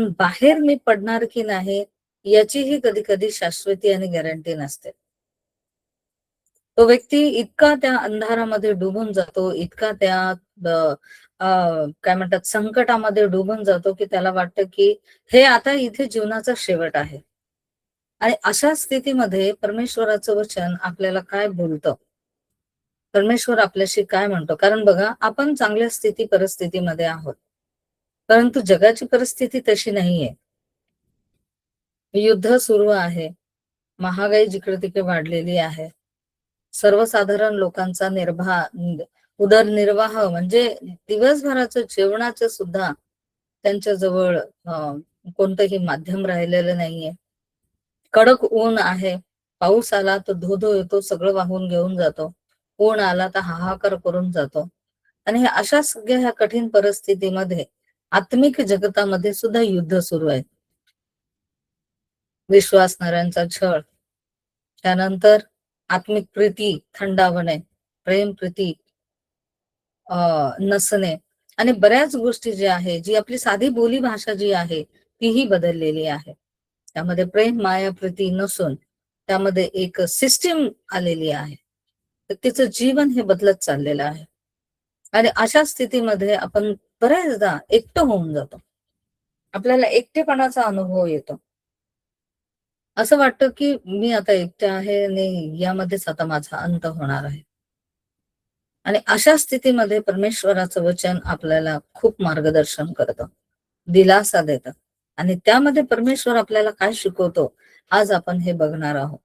बाहेर मी पडणार की नाही याचीही कधी कधी शाश्वती आणि गॅरंटी नसते. तो व्यक्ती इतका त्या अंधारामध्ये डुबून जातो, इतका त्या काय म्हणतात संकटामध्ये डुबून जातो की त्याला वाटतं की हे आता इथे जीवनाचा शेवट आहे. आणि अशा स्थितीमध्ये परमेश्वराचं वचन आपल्याला काय बोलतं, परमेश्वर आपल्याशी काय म्हणतो? कारण बघा, आपण चांगल्या परिस्थितीमध्ये आहोत, परंतु जगाची परिस्थिती तशी नाहीये. युद्ध सुरू आहे, महागाई जिकडे तिकडे वाढलेली आहे, सर्वसाधारण लोकांचा उदरनिर्वाह म्हणजे दिवसभराचं जेवणाचं सुद्धा त्यांच्या जवळ कोणतंही माध्यम राहिलेलं नाहीये. कडक ऊन आहे, पाऊस आला तर धो येतो, सगळं वाहून घेऊन जातो. ऊन आला तर हाहाकार करून जातो. आणि अशा सगळ्या ह्या कठीण परिस्थितीमध्ये आत्मिक जगतामध्ये सुद्धा युद्ध सुरू आहे. विश्वासणाऱ्यांचा छळ, त्यानंतर आत्मिक प्रीती थंडावणे, प्रेम प्रीती नसणे, आणि बऱ्याच गोष्टी ज्या आहे, जी आपली साधी बोली भाषा जी आहे तीही बदललेली आहे. त्यामध्ये प्रेम माया प्रीती नसून त्यामध्ये एक सिस्टीम आलेली आहे. तर तिचं जीवन हे बदलत चाललेलं आहे. आणि अशा स्थितीमध्ये आपण बऱ्याचदा एकटं होऊन जातो, आपल्याला एकटेपणाचा अनुभव येतो. असं वाटतं की मी आता एकटे आहे आणि यामध्येच आता माझा अंत होणार आहे. आणि अशा स्थितीमध्ये परमेश्वराचं वचन आपल्याला खूप मार्गदर्शन करतं, दिलासा देतं. आणि त्यामध्ये परमेश्वर आपल्याला काय शिकवतो आज आपण हे बघणार आहोत.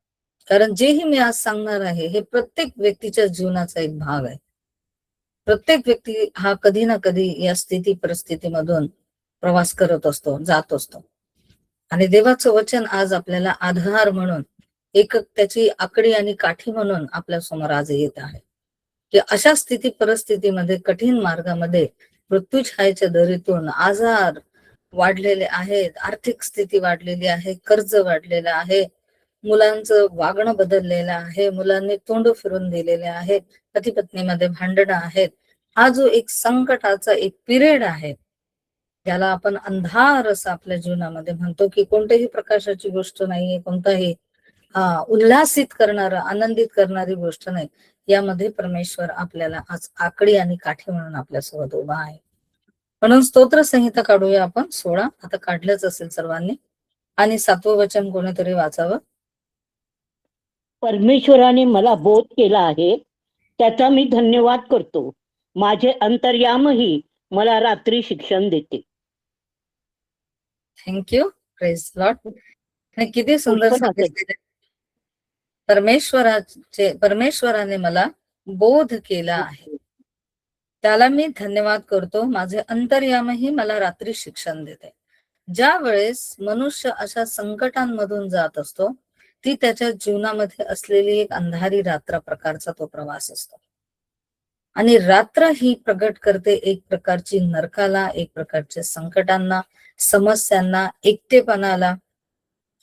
कारण जेही मी आज सांगणार आहे हे प्रत्येक व्यक्तीच्या जीवनाचा एक भाग आहे. प्रत्येक व्यक्ती हा कधी ना कधी या परिस्थितीमधून प्रवास करत असतो, जात असतो. आणि देवाचं वचन आज आपल्याला आधार म्हणून, एक त्याची आकडी आणि काठी म्हणून आपल्या समोर आज येत आहे की अशा परिस्थितीमध्ये, कठीण मार्गामध्ये, मृत्यूछायेच्या दरीतून, आजार वाढलेले आहेत, आर्थिक स्थिती वाढलेली आहे, कर्ज वाढलेलं आहे, मुलांचं वागणं बदललेलं आहे, मुलांनी तोंड फिरून दिलेले आहे, पती पत्नीमध्ये भांडणं आहेत. हा जो एक संकटाचा एक पिरियड आहे, ज्याला आपण अंधार असं आपल्या जीवनामध्ये म्हणतो, की कोणत्याही प्रकाशाची गोष्ट नाहीये, कोणताही उल्हासित करणारं, आनंदित करणारी गोष्ट नाही. यामध्ये परमेश्वर आपल्याला आज आकडी आणि काठी म्हणून आपल्यासोबत उभा आहे. म्हणून स्तोत्र संहिता काढूया आपण 16. आता काढलंच असेल सर्वांनी. आणि 7वं वचन कोणीतरी वाचावं. परमेश्वराने मला बोध केला आहे, त्याचा मी धन्यवाद करतो. माझे अंतर्यामही मला रात्री शिक्षण देते. Thank you, praise Lord. किती सुंदर सांगितले. परमेश्वराने मला बोध केला आहे, त्याला मी धन्यवाद करतो. माझे अंतर्यामही मला रात्री शिक्षण देते. ज्या वेळेस मनुष्य अशा संकटांमधून जात असतो, ती त्याच्या जीवनामध्ये असलेली एक अंधारी रात्र प्रकारचा तो प्रवास असतो. आणि रात्र ही प्रगट करते एक प्रकारची नरकाला, एक प्रकारच्या संकटांना, समस्यांना, एकटेपणाला,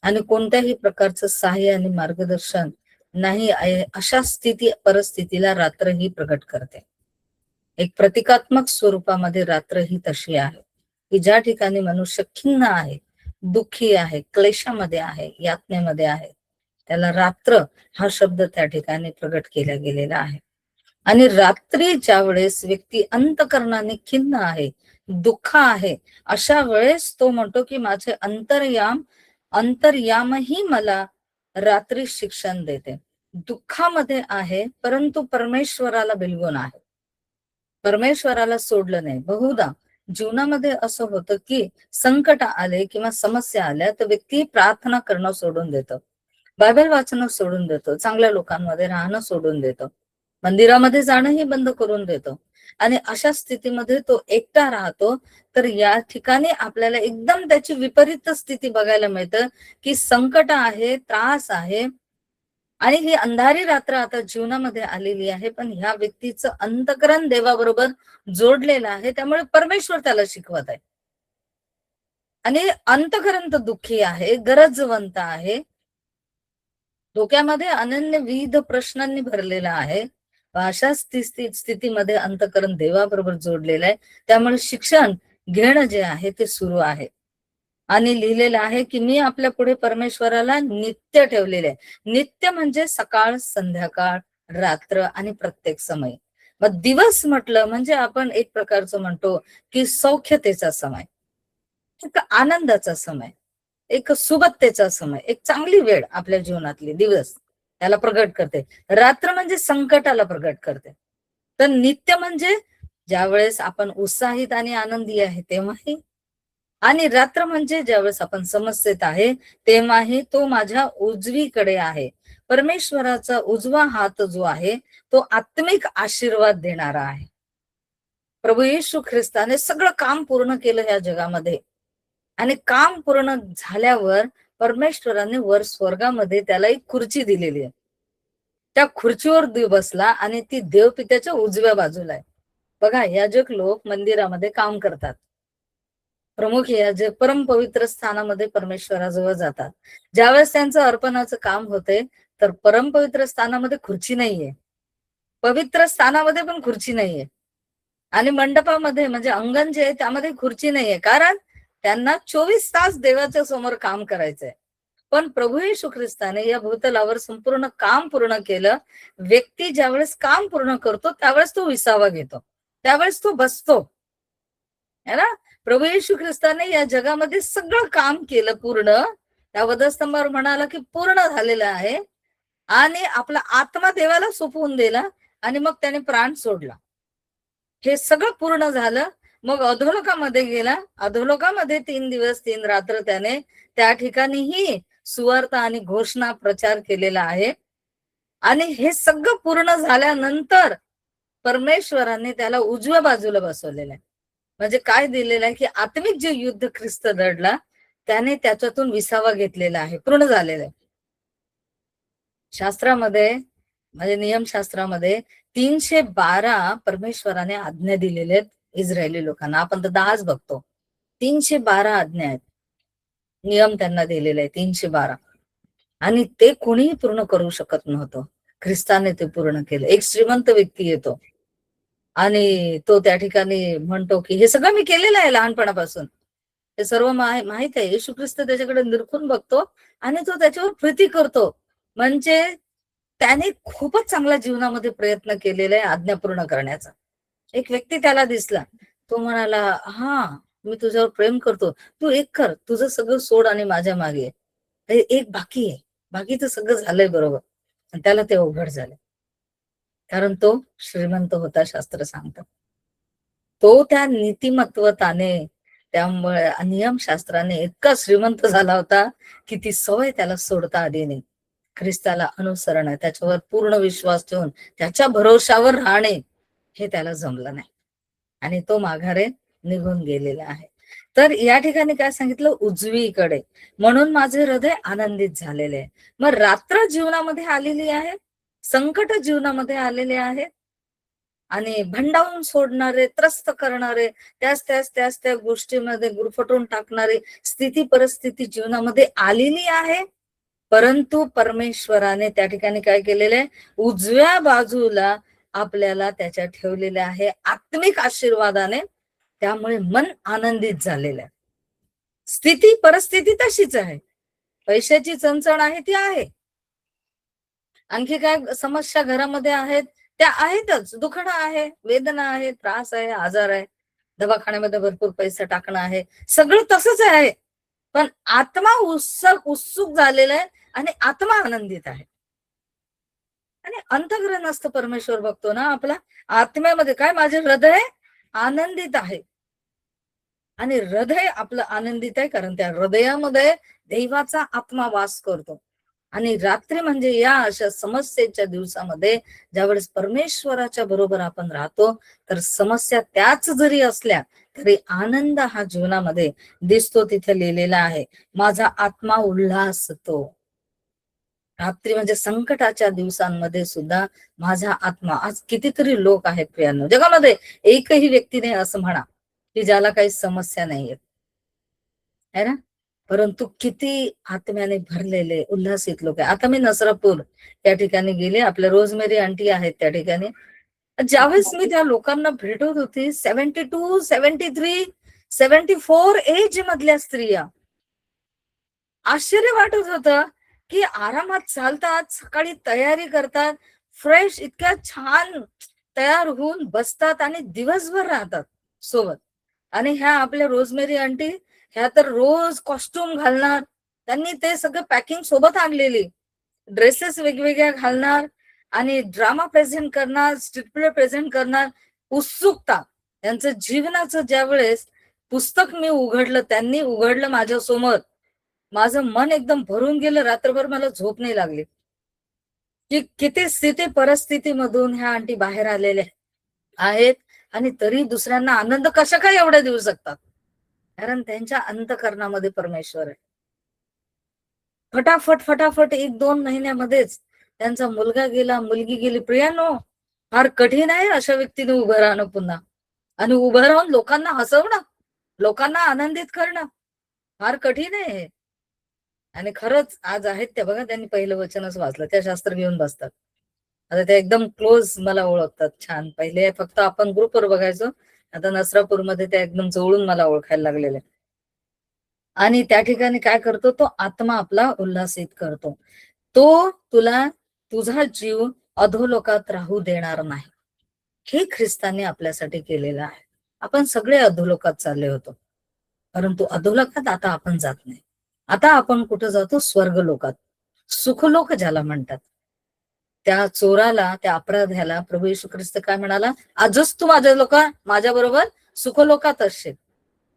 आणि कोणत्याही प्रकारचं सहाय्य आणि मार्गदर्शन नाही आहे अशा परिस्थितीला रात्र ही प्रगट करते. एक प्रतिकात्मक स्वरूपामध्ये रात्र ही तशी आहे की ज्या ठिकाणी मनुष्य खिन्न आहे, दुःखी आहे, क्लेशामध्ये आहे, यातनेमध्ये आहे, त्याला रात्र हा शब्द त्या ठिकाणी प्रगट केला गेलेला आहे. आणि रात्री ज्या वेळेस व्यक्ती अंतकरणाने खिन्न आहे, दुःख आहे, अशा वेळेस तो म्हणतो की माझे अंतर्यामही मला रात्री शिक्षण देते. दुःखामध्ये आहे परंतु परमेश्वराला बिलगून आहे, परमेश्वराला सोडलं नाही. बहुधा जीवनामध्ये असं होतं की संकट आले किंवा समस्या आल्या तर व्यक्ती प्रार्थना करणं सोडून देतो, बायबल वाचणं सोडून देतो, चांगल्या लोकांमध्ये राहणं सोडून देतो, मंदिरामध्ये जाणंही बंद करून देतो. आणि अशा स्थितीमध्ये तो एकटा राहतो. तर या ठिकाणी आपल्याला एकदम त्याची विपरीत स्थिती बघायला मिळतं की संकट आहे, त्रास आहे, आणि ही अंधारी रात्र आता जीवनामध्ये आलेली आहे, पण ह्या व्यक्तीचं अंतकरण देवाबरोबर जोडलेलं आहे, त्यामुळे परमेश्वर त्याला शिकवत आहे. आणि अंतकरण तर दुःखी आहे, गरजवंत आहे, डोक्यामध्ये अनन्य विविध प्रश्नांनी भरलेला आहे. अशा स्थितीमध्ये अंतकरण देवाबरोबर जोडलेलं आहे, त्यामुळे शिक्षण घेणं जे आहे ते सुरू आहे. आणि लिहिलेलं आहे की मी आपल्या पुढे परमेश्वराला नित्य ठेवलेले आहे. नित्य म्हणजे सकाळ, संध्याकाळ, रात्र आणि प्रत्येक समय. मग दिवस म्हटलं म्हणजे आपण एक प्रकारचं म्हणतो की सौख्यतेचा समय, एक आनंदाचा समय, एक सुबत्तेचा समय, एक चांगली वेळ आपल्या जीवनातली दिवस त्याला प्रगट करते. रात्र म्हणजे संकटाला प्रगट करते. तर नित्य म्हणजे ज्यावेळेस आपण उत्साहित आणि आनंदी आहे तेव्हाही, आणि रात्र म्हणजे ज्यावेळेस आपण समस्येत आहे तेव्हाही तो माझ्या उजवीकडे आहे. परमेश्वराचा उजवा हात जो आहे तो आत्मिक आशीर्वाद देणारा आहे. प्रभू येशू ख्रिस्ताने सगळं काम पूर्ण केलं ह्या जगामध्ये, आणि काम पूर्ण झाल्यावर परमेश्वराने वर स्वर्गामध्ये त्याला एक खुर्ची दिलेली आहे. त्या खुर्चीवर देव बसला आणि ती देवपित्याच्या उजव्या बाजूला आहे. बघा, याजक लोक मंदिरामध्ये काम करतात, प्रमुख याजक परम पवित्र स्थानामध्ये परमेश्वराजवळ जातात. ज्यावेळेस त्यांचं अर्पणाचं काम होते तर परम पवित्र स्थानामध्ये खुर्ची नाहीये, पवित्र स्थानामध्ये पण खुर्ची नाहीये, आणि मंडपामध्ये म्हणजे अंगण जे आहे त्यामध्ये खुर्ची नाहीये, कारण त्यांना 24 तास देवाच्या समोर काम करायचंय. पण प्रभू येशू ख्रिस्ताने या भूतलावर संपूर्ण काम पूर्ण केलं. व्यक्ती ज्यावेळेस काम पूर्ण करतो त्यावेळेस तो विसावा घेतो, त्यावेळेस तो बसतो, है ना. प्रभू येशू ख्रिस्ताने या जगामध्ये सगळं काम केलं पूर्ण. त्या वधस्तंभावर म्हणाला की पूर्ण झालेलं आहे, आणि आपला आत्मा देवाला सोपवून दिला, आणि मग त्याने प्राण सोडला. हे सगळं पूर्ण झालं. मग अधोलोकामध्ये गेला. अधोलोकामध्ये 3 दिवस 3 रात्र त्याने त्या ठिकाणीही सुवार्ता आणि घोषणा प्रचार केलेला आहे. आणि हे सगळं पूर्ण झाल्यानंतर परमेश्वराने त्याला उजव्या बाजूला बसवलेलं आहे. म्हणजे काय दिलेलं आहे की आत्मिक जे युद्ध ख्रिस्त लढला त्याने त्याच्यातून विसावा घेतलेला आहे, पूर्ण झालेलं आहे. शास्त्रामध्ये म्हणजे नियमशास्त्रामध्ये 312 परमेश्वराने आज्ञा दिलेल्या आहेत इस्रायली लोकांना. आपण तर 10च बघतो. 312 आज्ञा आहेत, नियम त्यांना दिलेले आहे 312, आणि ते कोणीही पूर्ण करू शकत नव्हतं. ख्रिस्ताने ते पूर्ण केलं. एक श्रीमंत व्यक्ती येतो आणि तो त्या ठिकाणी म्हणतो की हे सगळं मी केलेलं आहे लहानपणापासून, हे सर्व माहित आहे. येशू ख्रिस्त त्याच्याकडे निरखून बघतो आणि तो त्याच्यावर प्रीती करतो. म्हणजे त्याने खूपच चांगल्या जीवनामध्ये प्रयत्न केलेला आहे आज्ञा पूर्ण करण्याचा. एक व्यक्ती त्याला दिसला, तो म्हणाला, हा, मी तुझ्यावर प्रेम करतो, तू एक कर, तुझं सगळं सोड आणि माझ्या मागे ये. एक बाकी आहे, बाकी तर सगळं झालंय बरोबर. आणि त्याला ते अवघड झालं, कारण तो श्रीमंत होता, शास्त्र सांगतात. तो त्या नीतिमत्वताने, त्यामुळे नियमशास्त्राने इतका श्रीमंत झाला होता की ती सवय त्याला सोडता आली नाही. ख्रिस्ताला अनुसरण आहे, त्याच्यावर पूर्ण विश्वास ठेवून त्याच्या भरोशावर राहणे हे त्याला जमलं नाही, आणि तो माघारे निघून गेलेला आहे. तर या ठिकाणी काय सांगितलं, उजवीकडे, म्हणून माझे हृदय आनंदित झालेले आहे. मग रात्र जीवनामध्ये आलेली आहे, संकट जीवनामध्ये आलेले आहे, आणि भंडावून सोडणारे, त्रस्त करणारे, त्याच त्या गोष्टीमध्ये गुरफटून टाकणारी स्थिती परिस्थिती जीवनामध्ये आलेली आहे. परंतु परमेश्वराने त्या ठिकाणी काय केलेलं आहे, उजव्या बाजूला आपल्याला त्याच्या ठेवलेले आहे आत्मिक आशीर्वादाने. त्यामुळे मन आनंदित झालेलं आहे. स्थिती परिस्थिती तशीच आहे, पैशाची चणचण आहे ती आहे, आणखी काय समस्या घरामध्ये आहेत त्या आहेतच, दुखणं आहे, वेदना आहे, त्रास आहे, आजार आहे, दवाखान्यामध्ये भरपूर पैसा टाकणं आहे, सगळं तसंच आहे. पण आत्मा उत्सुक झालेला आहे आणि आत्मा आनंदित आहे. आणि अंतःकरण असतं परमेश्वर बघतो ना आपला, आत्म्यामध्ये काय, माझे हृदय आनंदित आहे. आणि हृदय आपलं आनंदित आहे कारण त्या हृदयामध्ये देवाचा आत्मा वास करतो. आणि रात्री म्हणजे या अशा समस्येच्या दिवसामध्ये ज्यावेळेस परमेश्वराच्या बरोबर आपण राहतो, तर समस्या त्याच जरी असल्या तरी आनंद हा जीवनामध्ये दिसतो. तिथे लिहिलेला आहे, माझा आत्मा उल्हासतो. रात्री म्हणजे संकटाच्या दिवसांमध्ये सुद्धा माझा आत्मा, आज कितीतरी लोक आहेत प्रियांनो जगामध्ये, एकही व्यक्ती नाही असं म्हणा की ज्याला काही समस्या नाहीये, है ना. परंतु किती आत्म्याने भरलेले उल्हासित लोक आहे. आता मी नसरापूर त्या ठिकाणी गेले, आपल्या रोजमेरी आंटी आहेत त्या ठिकाणी. ज्यावेळेस मी त्या लोकांना भेटत होती, 72, 73, 74 एज मधल्या स्त्रिया, आश्चर्य वाटत होतं की आरामात चालतात, सकाळी तयारी करतात, फ्रेश इतक्या छान तयार होऊन बसतात आणि दिवसभर राहतात सोबत. आणि ह्या आपल्या रोजमेरी आंटी, ह्या तर रोज कॉस्ट्युम घालणार, त्यांनी ते सगळं पॅकिंग सोबत आणलेली, ड्रेसेस वेगवेगळ्या घालणार आणि ड्रामा प्रेझेंट करणार, स्ट्रीट प्ले प्रेझेंट करणार. उत्सुकता त्यांचं जीवनाचं ज्या वेळेस पुस्तक मी उघडलं, त्यांनी उघडलं माझ्या समोर, माझं मन एकदम भरून गेलं. रात्रभर मला झोप नाही लागली की किती स्थिती परिस्थितीमधून ह्या आंटी बाहेर आलेल्या आहेत आणि तरी दुसऱ्यांना आनंद कशा काय एवढ्या देऊ शकतात. कारण त्यांच्या अंतःकरणामध्ये परमेश्वर आहे. फटाफट फटाफट 1-2 महिन्यामध्येच त्यांचा मुलगा गेला, मुलगी गेली. प्रियानो, फार कठीण आहे अशा व्यक्तीने उभं राहणं पुन्हा, आणि उभं राहून लोकांना हसवणं, लोकांना आनंदित करणं फार कठीण आहे. आणि खरंच आज आहेत त्या, बघा त्यांनी पहिलं वचनच वाचलं, त्या शास्त्र घेऊन बसतात. आता त्या एकदम क्लोज मला ओळखतात छान. पहिले फक्त आपण ग्रुपवर बघायचो, आता नसरापूरमध्ये त्या एकदम जवळून मला ओळखायला लागलेल्या. आणि त्या ठिकाणी काय करतो, तो आत्मा आपला उल्हासित करतो. तो तुला तुझा जीव अधोलोकात राहू देणार नाही. हे ख्रिस्ताने आपल्यासाठी केलेलं आहे. आपण सगळे अधोलोकात चालले होतो, परंतु अधोलोकात आता आपण जात नाही. आता आपण कुठं जातो, स्वर्गलोकात, सुखलोक ज्याला म्हणतात. त्या चोराला, त्या अपराध्याला प्रभू येशू ख्रिस्त काय म्हणाला, आजच तू माझ्या बरोबर सुखलोकात असशील,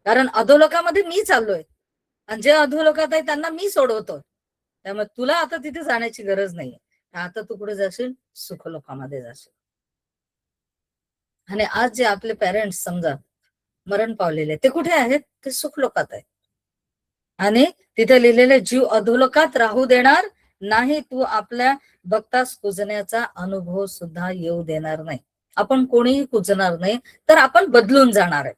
कारण अधोलोकामध्ये मी चाललोय आणि जे अधोलोकात आहे त्यांना मी सोडवतोय. त्यामुळे तुला आता तिथे जाण्याची गरज नाहीये. आता तू कुठे जाशील, सुखलोकामध्ये जाशील. आणि आज जे आपले पेरेंट्स समजा मरण पावलेले, ते कुठे आहेत, ते सुखलोकात आहेत. आणि तिथे लिहिलेले, जीव अधोलोकात राहू देणार नाही, तू आपल्या भक्तास कुजण्याचा अनुभव सुद्धा येऊ देणार नाही. आपण कोणीही कुजणार नाही, तर आपण बदलून जाणार आहे.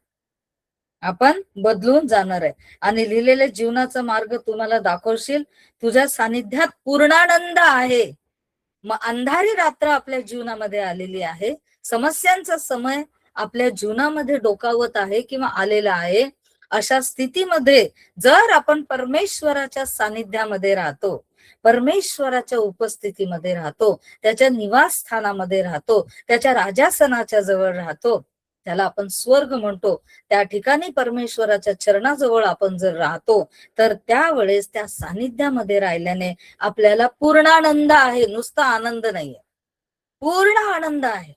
आपण बदलून जाणार आहे. आणि लिहिलेले, जीवनाचा मार्ग तुम्हाला दाखवशील, तुझ्या सानिध्यात पूर्णानंद आहे. मग अंधारी रात्र आपल्या जीवनामध्ये आलेली आहे, समस्यांचा समय आपल्या जीवनामध्ये डोकावत आहे किंवा आलेला आहे. अशा स्थितीमध्ये जर आपण परमेश्वराच्या सानिध्यामध्ये राहतो, परमेश्वराच्या उपस्थितीमध्ये राहतो, त्याच्या निवासस्थानामध्ये राहतो, त्याच्या राजासनाच्या जवळ राहतो, त्याला आपण स्वर्ग म्हणतो, त्या ठिकाणी परमेश्वराच्या चरणाजवळ आपण जर राहतो, तर त्यावेळेस त्या सानिध्यामध्ये राहिल्याने आपल्याला पूर्ण आनंद आहे. नुसता आनंद नाहीये, पूर्ण आनंद आहे.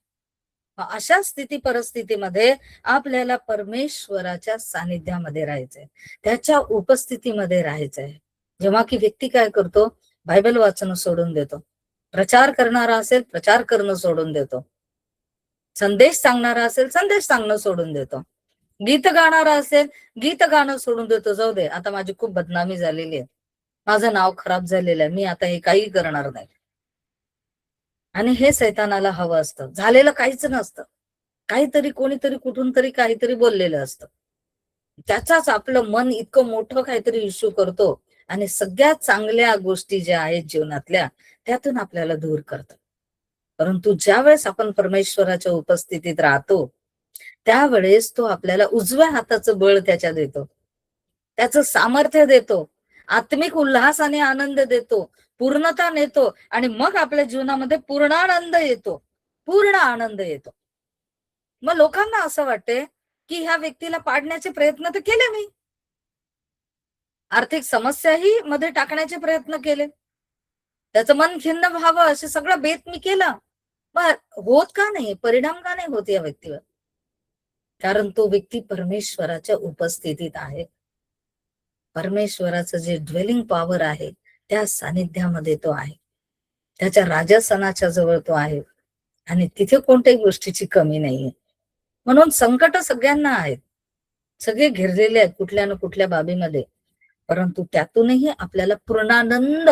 अशा स्थिती परिस्थितीमध्ये आपल्याला परमेश्वराच्या सानिध्यामध्ये राहायचंय, त्याच्या उपस्थितीमध्ये राहायचंय. जेव्हा की व्यक्ती काय करतो, बायबल वाचणं सोडून देतो, प्रचार करणारा असेल प्रचार करणं सोडून देतो, संदेश सांगणारा असेल संदेश सांगणं सोडून देतो, गीत गाणारा असेल गीत गाणं सोडून देतो. जाऊ दे, आता माझी खूप बदनामी झालेली आहे, माझं नाव खराब झालेलं आहे, मी आता हे काही करणार नाही. आणि हे सैतानाला हवं असतं. झालेलं काहीच नसतं, काहीतरी कोणीतरी कुठून तरी काहीतरी बोललेलं असतं, त्याचाच आपलं मन इतकं मोठं काहीतरी इश्यू करतो आणि सगळ्यात चांगल्या गोष्टी ज्या आहेत जीवनातल्या, त्यातून आपल्याला दूर करतो. परंतु ज्या वेळेस आपण परमेश्वराच्या उपस्थितीत राहतो, त्यावेळेस तो आपल्याला उजव्या हाताचं बळ त्याच्या देतो, त्याचं सामर्थ्य देतो, आत्मिक उल्हास आणि आनंद देतो, पूर्णता नेतो, आणि मग आपल्या जीवनामध्ये पूर्णानंद येतो, पूर्ण आनंद येतो. मग लोकांना असं वाटते की ह्या व्यक्तीला पाडण्याचे प्रयत्न तर केले मी, आर्थिक समस्याही मध्ये टाकण्याचे प्रयत्न केले, त्याचं मन खिन्न व्हावं असे सगळं बेत मी केला, पण होत का नाही, परिणाम का नाही होत या व्यक्तीवर? कारण तो व्यक्ती परमेश्वराच्या उपस्थितीत आहे. परमेश्वराचं जे ड्वेलिंग पॉवर आहे, त्या सानिध्यामध्ये तो आहे, त्याच्या राजसनाच्या जवळ तो आहे, आणि तिथे कोणत्याही गोष्टीची कमी नाहीये. म्हणून संकट सगळ्यांना आहेत, सगळे घेरलेले आहेत कुठल्या ना कुठल्या बाबीमध्ये, परंतु त्यातूनही आपल्याला पूर्णानंद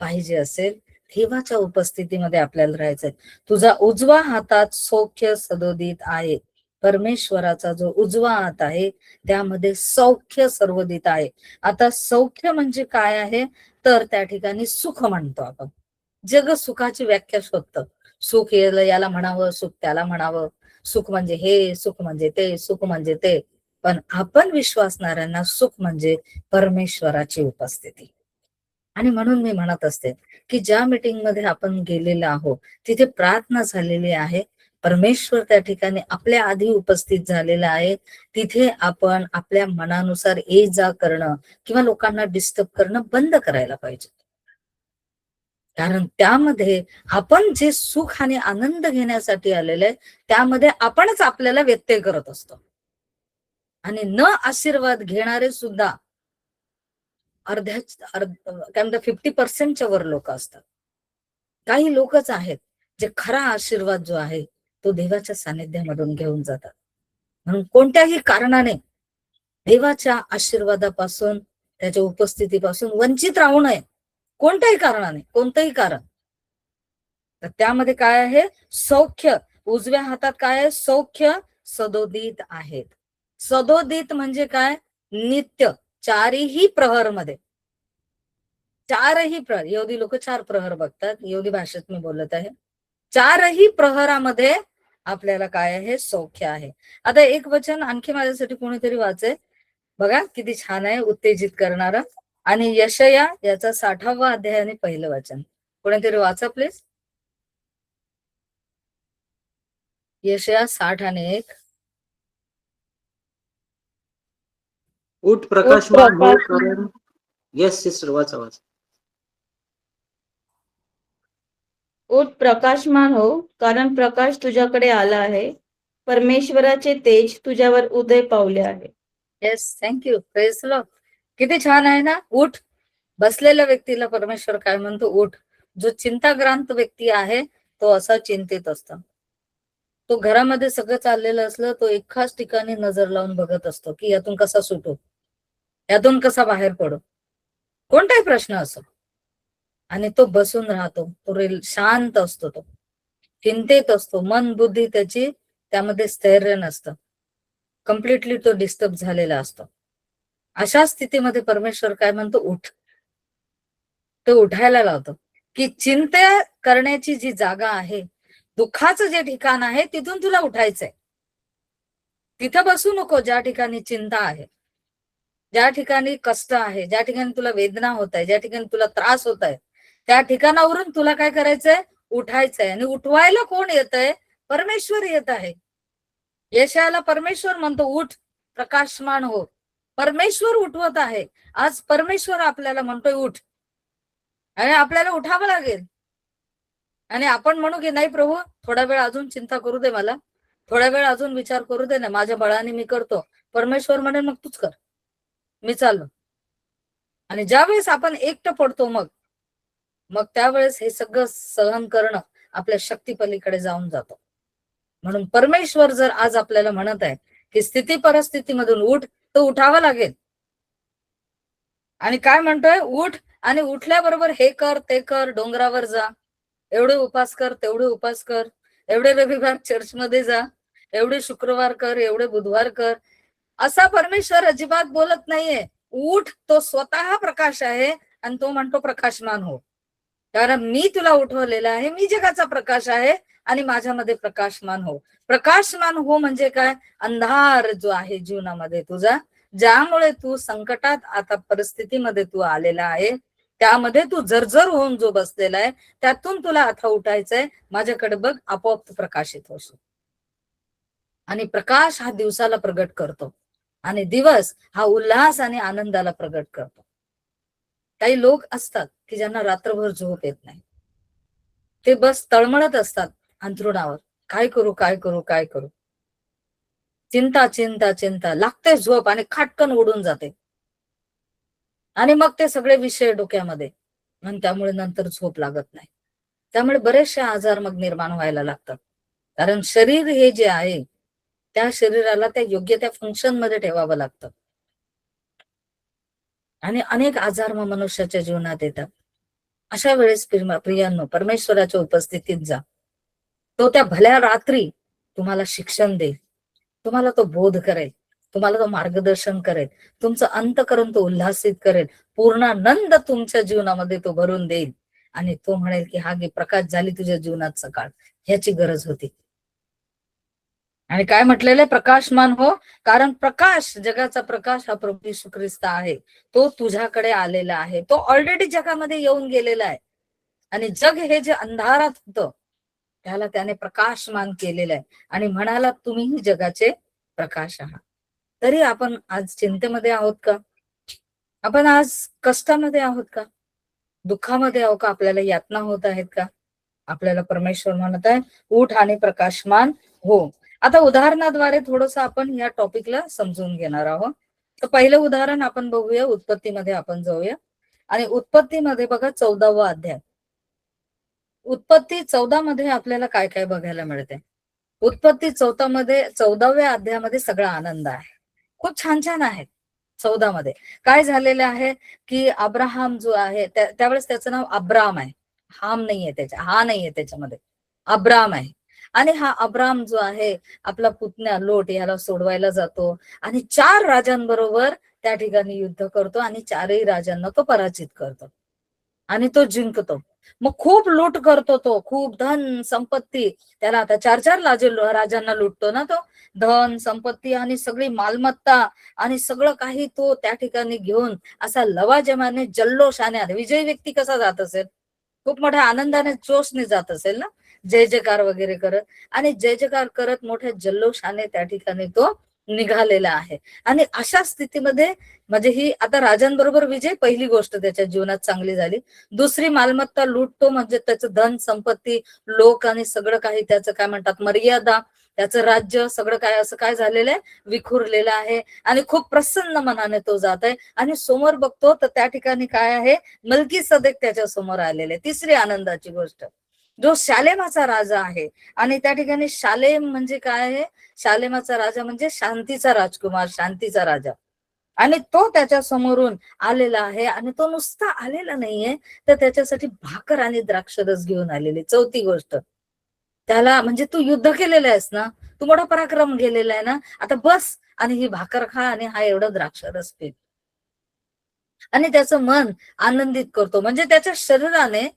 पाहिजे असेल, देवाच्या उपस्थितीमध्ये आपल्याला राहायचंय. तुझा उजवा हातात सौख्य सदोदित आहे. परमेश्वराचा जो उजवा हात आहे त्यामध्ये सौख्य सर्वदित आहे. आता सौख्य म्हणजे काय आहे, तर त्या ठिकाणी सुख म्हणतो आपण. जग सुखाची व्याख्या शोधतं, सुख याला म्हणावं, सुख त्याला म्हणावं, सुख म्हणजे हे, सुख म्हणजे ते, सुख म्हणजे ते. पण आपण विश्वासणाऱ्यांना सुख म्हणजे परमेश्वराची उपस्थिती, आणि म्हणून मी म्हणत असते की ज्या मीटिंग मध्ये आपण गेलेलो आहोत तिथे प्रार्थना झालेली आहे, परमेश्वर त्या ठिकाणी आपल्या आधी उपस्थित झालेला आहे. तिथे आपण आपल्या मनानुसार ये जा करणं किंवा लोकांना डिस्टर्ब करणं बंद करायला पाहिजे. कारण त्यामध्ये आपण जे सुख आणि आनंद घेण्यासाठी आलेले आहे त्यामध्ये आपणच आपल्याला व्यत्यय करत असतो. आणि न आशीर्वाद घेणारे सुद्धा काय म्हणतात 50% वर लोक असतात. काही लोकच आहेत जे खरा आशीर्वाद जो आहे तो देवाच्या सानिध्यामधून घेऊन जातात. म्हणून कोणत्याही कारणाने देवाच्या आशीर्वादापासून, त्याच्या उपस्थितीपासून वंचित राहू नये. कोणत्याही कारणाने, कोणतंही कारण. तर त्यामध्ये काय आहे? सौख्य. उजव्या हातात काय आहे? सौख्य सदोदित आहेत. सदोदित म्हणजे काय? नित्य, चारही प्रहर मध्ये, चारही प्रहर. यहुदी लोक 4 प्रहर बघतात, यहुदी भाषेत मी बोलत आहे. चारही प्रहरामध्ये आपल्याला काय आहे? सौख्य आहे. आता एक वचन आणखी माझ्यासाठी कोणीतरी वाचे. बघा किती छान आहे, उत्तेजित करणार. आणि यशया याचा 60वा अध्याय आणि पहिलं वचन कोणीतरी वाचा प्लीज. यशया 60 आणि 1. उठ प्रकाशमान हो, कारण येस सिस्टर वाचा वाचा. उठ प्रकाशमान हो, कारण प्रकाश तुझ्याकडे आला आहे, परमेश्वराचे तेज तुझ्यावर उदय पावले आहे. Yes, thank you, praise Lord. किती छान आहे ना. उठ. बसलेल्या व्यक्तीला परमेश्वर काय म्हणतो? उठ. जो चिंताग्रांत व्यक्ती आहे तो असा चिंतित असतो. तो घरामध्ये सगळं चाललेलं असलं तो एकाच ठिकाणी नजर लावून बघत असतो की यातून कसा सुटू, यातून कसा बाहेर पडू, कोणताही प्रश्न असो. आणि तो बसून राहतो, तो शांत असतो, तो चिंतेत असतो, मन बुद्धी त्याची त्यामध्ये स्थैर्य नसतं, कम्प्लिटली तो डिस्टर्ब झालेला असतो. अशा स्थितीमध्ये परमेश्वर काय म्हणतो? उठ. तो उठायला लावतो की चिंता करण्याची जी जागा आहे, दुःखाचं जे ठिकाण आहे तिथून तुला उठायचंय. तिथं बसू नको ज्या ठिकाणी चिंता आहे, ज्या ठिकाणी कष्ट आहे, ज्या ठिकाणी तुला वेदना होत आहे, ज्या ठिकाणी तुला त्रास होत आहे, त्या ठिकाणावरून तुला काय करायचंय? उठायचंय. आणि उठवायला कोण येत आहे? परमेश्वर येत आहे. यशायाला परमेश्वर म्हणतो उठ, प्रकाशमान हो. परमेश्वर उठवत आहे. आज परमेश्वर आपल्याला म्हणतोय उठ. आणि आपल्याला उठावं लागेल. आणि आपण म्हणू की नाही प्रभू, थोडा वेळ अजून चिंता करू दे, मला थोडा वेळ अजून विचार करू दे ना, माझ्या बळाने मी करतो. परमेश्वर म्हणे मग तूच कर, मी चाललो. आणि ज्यावेळेस आपण एकटं पडतो मग त्यावेळेस हे सगळं सहन करणं आपल्या शक्ती पलीकडे जाऊन जातो. म्हणून परमेश्वर जर आज आपल्याला म्हणत आहे की स्थिती परिस्थितीमधून उठ, तर उठावं लागेल. आणि काय म्हणतोय? उठ. आणि उठल्याबरोबर हे कर, ते कर, डोंगरावर जा, एवढे उपास कर, तेवढे उपास कर, एवढे रविवार चर्चमध्ये जा, एवढे शुक्रवार कर, एवढे बुधवार कर, असा परमेश्वर अजिबात बोलत नाहीये. उठ. तो स्वतः प्रकाश आहे आणि तो म्हणतो प्रकाशमान हो, कारण मी तुला उठवलेला आहे, मी जगाचा प्रकाश आहे आणि माझ्यामध्ये प्रकाशमान हो. प्रकाशमान हो म्हणजे काय? अंधार जो आहे जीवनामध्ये तुझा, ज्यामुळे तू संकटात आता परिस्थितीमध्ये तू आलेला आहे, त्यामध्ये तू जर्जर होऊन जो बसलेला आहे, त्यातून तुला आता उठायचंय. माझ्याकडे बघ, आपोआप तू प्रकाशित होशील. आणि प्रकाश हा दिवसाला प्रगट करतो आणि दिवस हा उल्हास आणि आनंदाला प्रगट करतो. काही लोक असतात की ज्यांना रात्रभर झोप येत नाही, ते बस तळमळत असतात अंथरुणावर, काय करू, काय करू, काय करू. चिंता चिंता चिंता, लागते झोप आणि खाटकन उडून जाते. आणि मग ते सगळे विषय डोक्यामध्ये, आणि त्यामुळे नंतर झोप लागत नाही. त्यामुळे बरेचसे आजार मग निर्माण व्हायला लागतात. कारण शरीर हे जे आहे, त्या शरीराला त्या योग्य त्या फंक्शन मध्ये ठेवावं लागतं. आणि अनेक आजार मग मनुष्याच्या जीवनात येतात. अशा वेळेस प्रियांनो, परमेश्वराच्या उपस्थितीत जा. तो त्या भल्या रात्री तुम्हाला शिक्षण देईल, तुम्हाला तो बोध करेल, तुम्हाला तो मार्गदर्शन करेल, तुमचं अंतःकरण तो उल्हासित करेल, पूर्णानंद तुमच्या जीवनामध्ये तो भरून देईल. आणि तो म्हणेल की हा गे प्रकाश झाली तुझ्या जीवनात सकाळ, ह्याची गरज होती. आणि काय म्हटलेलं आहे? प्रकाशमान हो, कारण प्रकाश, जगाचा प्रकाश हा प्रभू येशू ख्रिस्त आहे. तो तुझ्याकडे आलेला आहे. तो ऑलरेडी जगामध्ये येऊन गेलेला आहे. आणि जग हे जे अंधारात होतं त्याला त्याने प्रकाशमान केलेलं आहे आणि म्हणाला तुम्हीही जगाचे प्रकाश आहात. तरी आपण आज चिंतेमध्ये आहोत का? आपण आज कष्टामध्ये आहोत का? दुःखामध्ये आहोत का? आपल्याला यातना होत आहेत का? आपल्याला परमेश्वर म्हणत आहे उठ आणि प्रकाशमान हो. आता उदाहरणाद्वारे थोडस आपण या टॉपिकला समजून घेणार आहोत. तर पहिलं उदाहरण आपण बघूया, उत्पत्तीमध्ये आपण जाऊया. आणि उत्पत्तीमध्ये बघा 14वा अध्याय. उत्पत्ती 14 मध्ये आपल्याला काय काय बघायला मिळते? उत्पत्ती 14व्या अध्यायामध्ये सगळा आनंद आहे. खूप छान छान आहे. 14 मध्ये काय झालेलं आहे की अब्राहम जो आहे त्यावेळेस त्याचं नाव अब्राम आहे. हा नाहीये त्याच्यामध्ये, अब्राम आहे. आणि हा अब्राम जो आहे आपला पुतण्या लोट याला सोडवायला जातो आणि 4 राजांबरोबर त्या ठिकाणी युद्ध करतो आणि 4ही राजांना तो पराजित करतो आणि तो जिंकतो. मग खूप लूट करतो तो, खूप धन संपत्ती. त्याला आता 4 राजांना लुटतो ना तो, धन संपत्ती आणि सगळी मालमत्ता आणि सगळं काही तो त्या ठिकाणी घेऊन असा लवाजमाने जल्लोषाने, विजयी व्यक्ती कसा जात असेल, खूप मोठ्या आनंदाने जोशने जात असेल ना, जय जयकार वगैरे करत, आणि जय जयकार करत मोठ्या जल्लोषाने त्या ठिकाणी तो निघालेला आहे. आणि अशा स्थितीमध्ये म्हणजे ही आता राजांबरोबर विजय पहिली गोष्ट त्याच्या जीवनात चांगली झाली. दुसरी मालमत्ता लुटतो म्हणजे त्याचं धन संपत्ती, लोक आणि सगळं काही त्याचं काय म्हणतात मर्यादा, त्याचं राज्य सगळं काय असं काय झालेलं आहे, विखुरलेलं आहे. आणि खूप प्रसन्न मनाने तो जात आहे आणि समोर बघतो तर त्या ठिकाणी काय आहे, मल्कीसदेक त्याच्या समोर आलेले. तिसरी आनंदाची गोष्ट, जो शालेमाचा राजा आहे. आणि त्या ठिकाणी शालेम म्हणजे काय आहे, शालेमाचा राजा म्हणजे शांतीचा राजकुमार, शांतीचा राजा. आणि तो त्याच्या समोरून आलेला आहे आणि तो नुसता आलेला नाहीये, तर त्याच्यासाठी भाकर आणि द्राक्षरस घेऊन आलेले. चौथी गोष्ट, त्याला म्हणजे तू युद्ध केलेलं आहेस ना, तू मोठा पराक्रम केलेला आहे ना, आता बस आणि ही भाकर खा आणि हा एवढा द्राक्षरस पी. आणि त्याचं मन आनंदित करतो. म्हणजे त्याच्या शरीराने,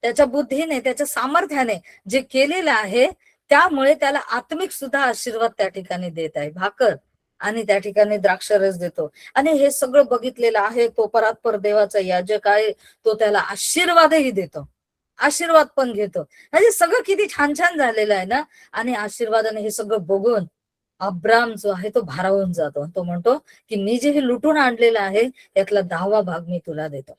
त्याच्या बुद्धीने, त्याच्या सामर्थ्याने जे केलेलं आहे त्यामुळे त्याला आत्मिक सुद्धा आशीर्वाद त्या ठिकाणी देत आहे. भाकर आणि त्या ठिकाणी द्राक्षरस देतो. आणि हे सगळं बघितलेलं आहे. तो परात्पर देवाचा याजक आहे, तो त्याला आशीर्वादही देतो, आशीर्वाद पण घेतो. म्हणजे सगळं किती छान छान झालेलं आहे ना. आणि आशीर्वादाने हे सगळं बघून अब्राम जो आहे तो भारावून जातो. तो म्हणतो की मी जे हे लुटून आणलेलं आहे त्यातला 10वा भाग मी तुला देतो.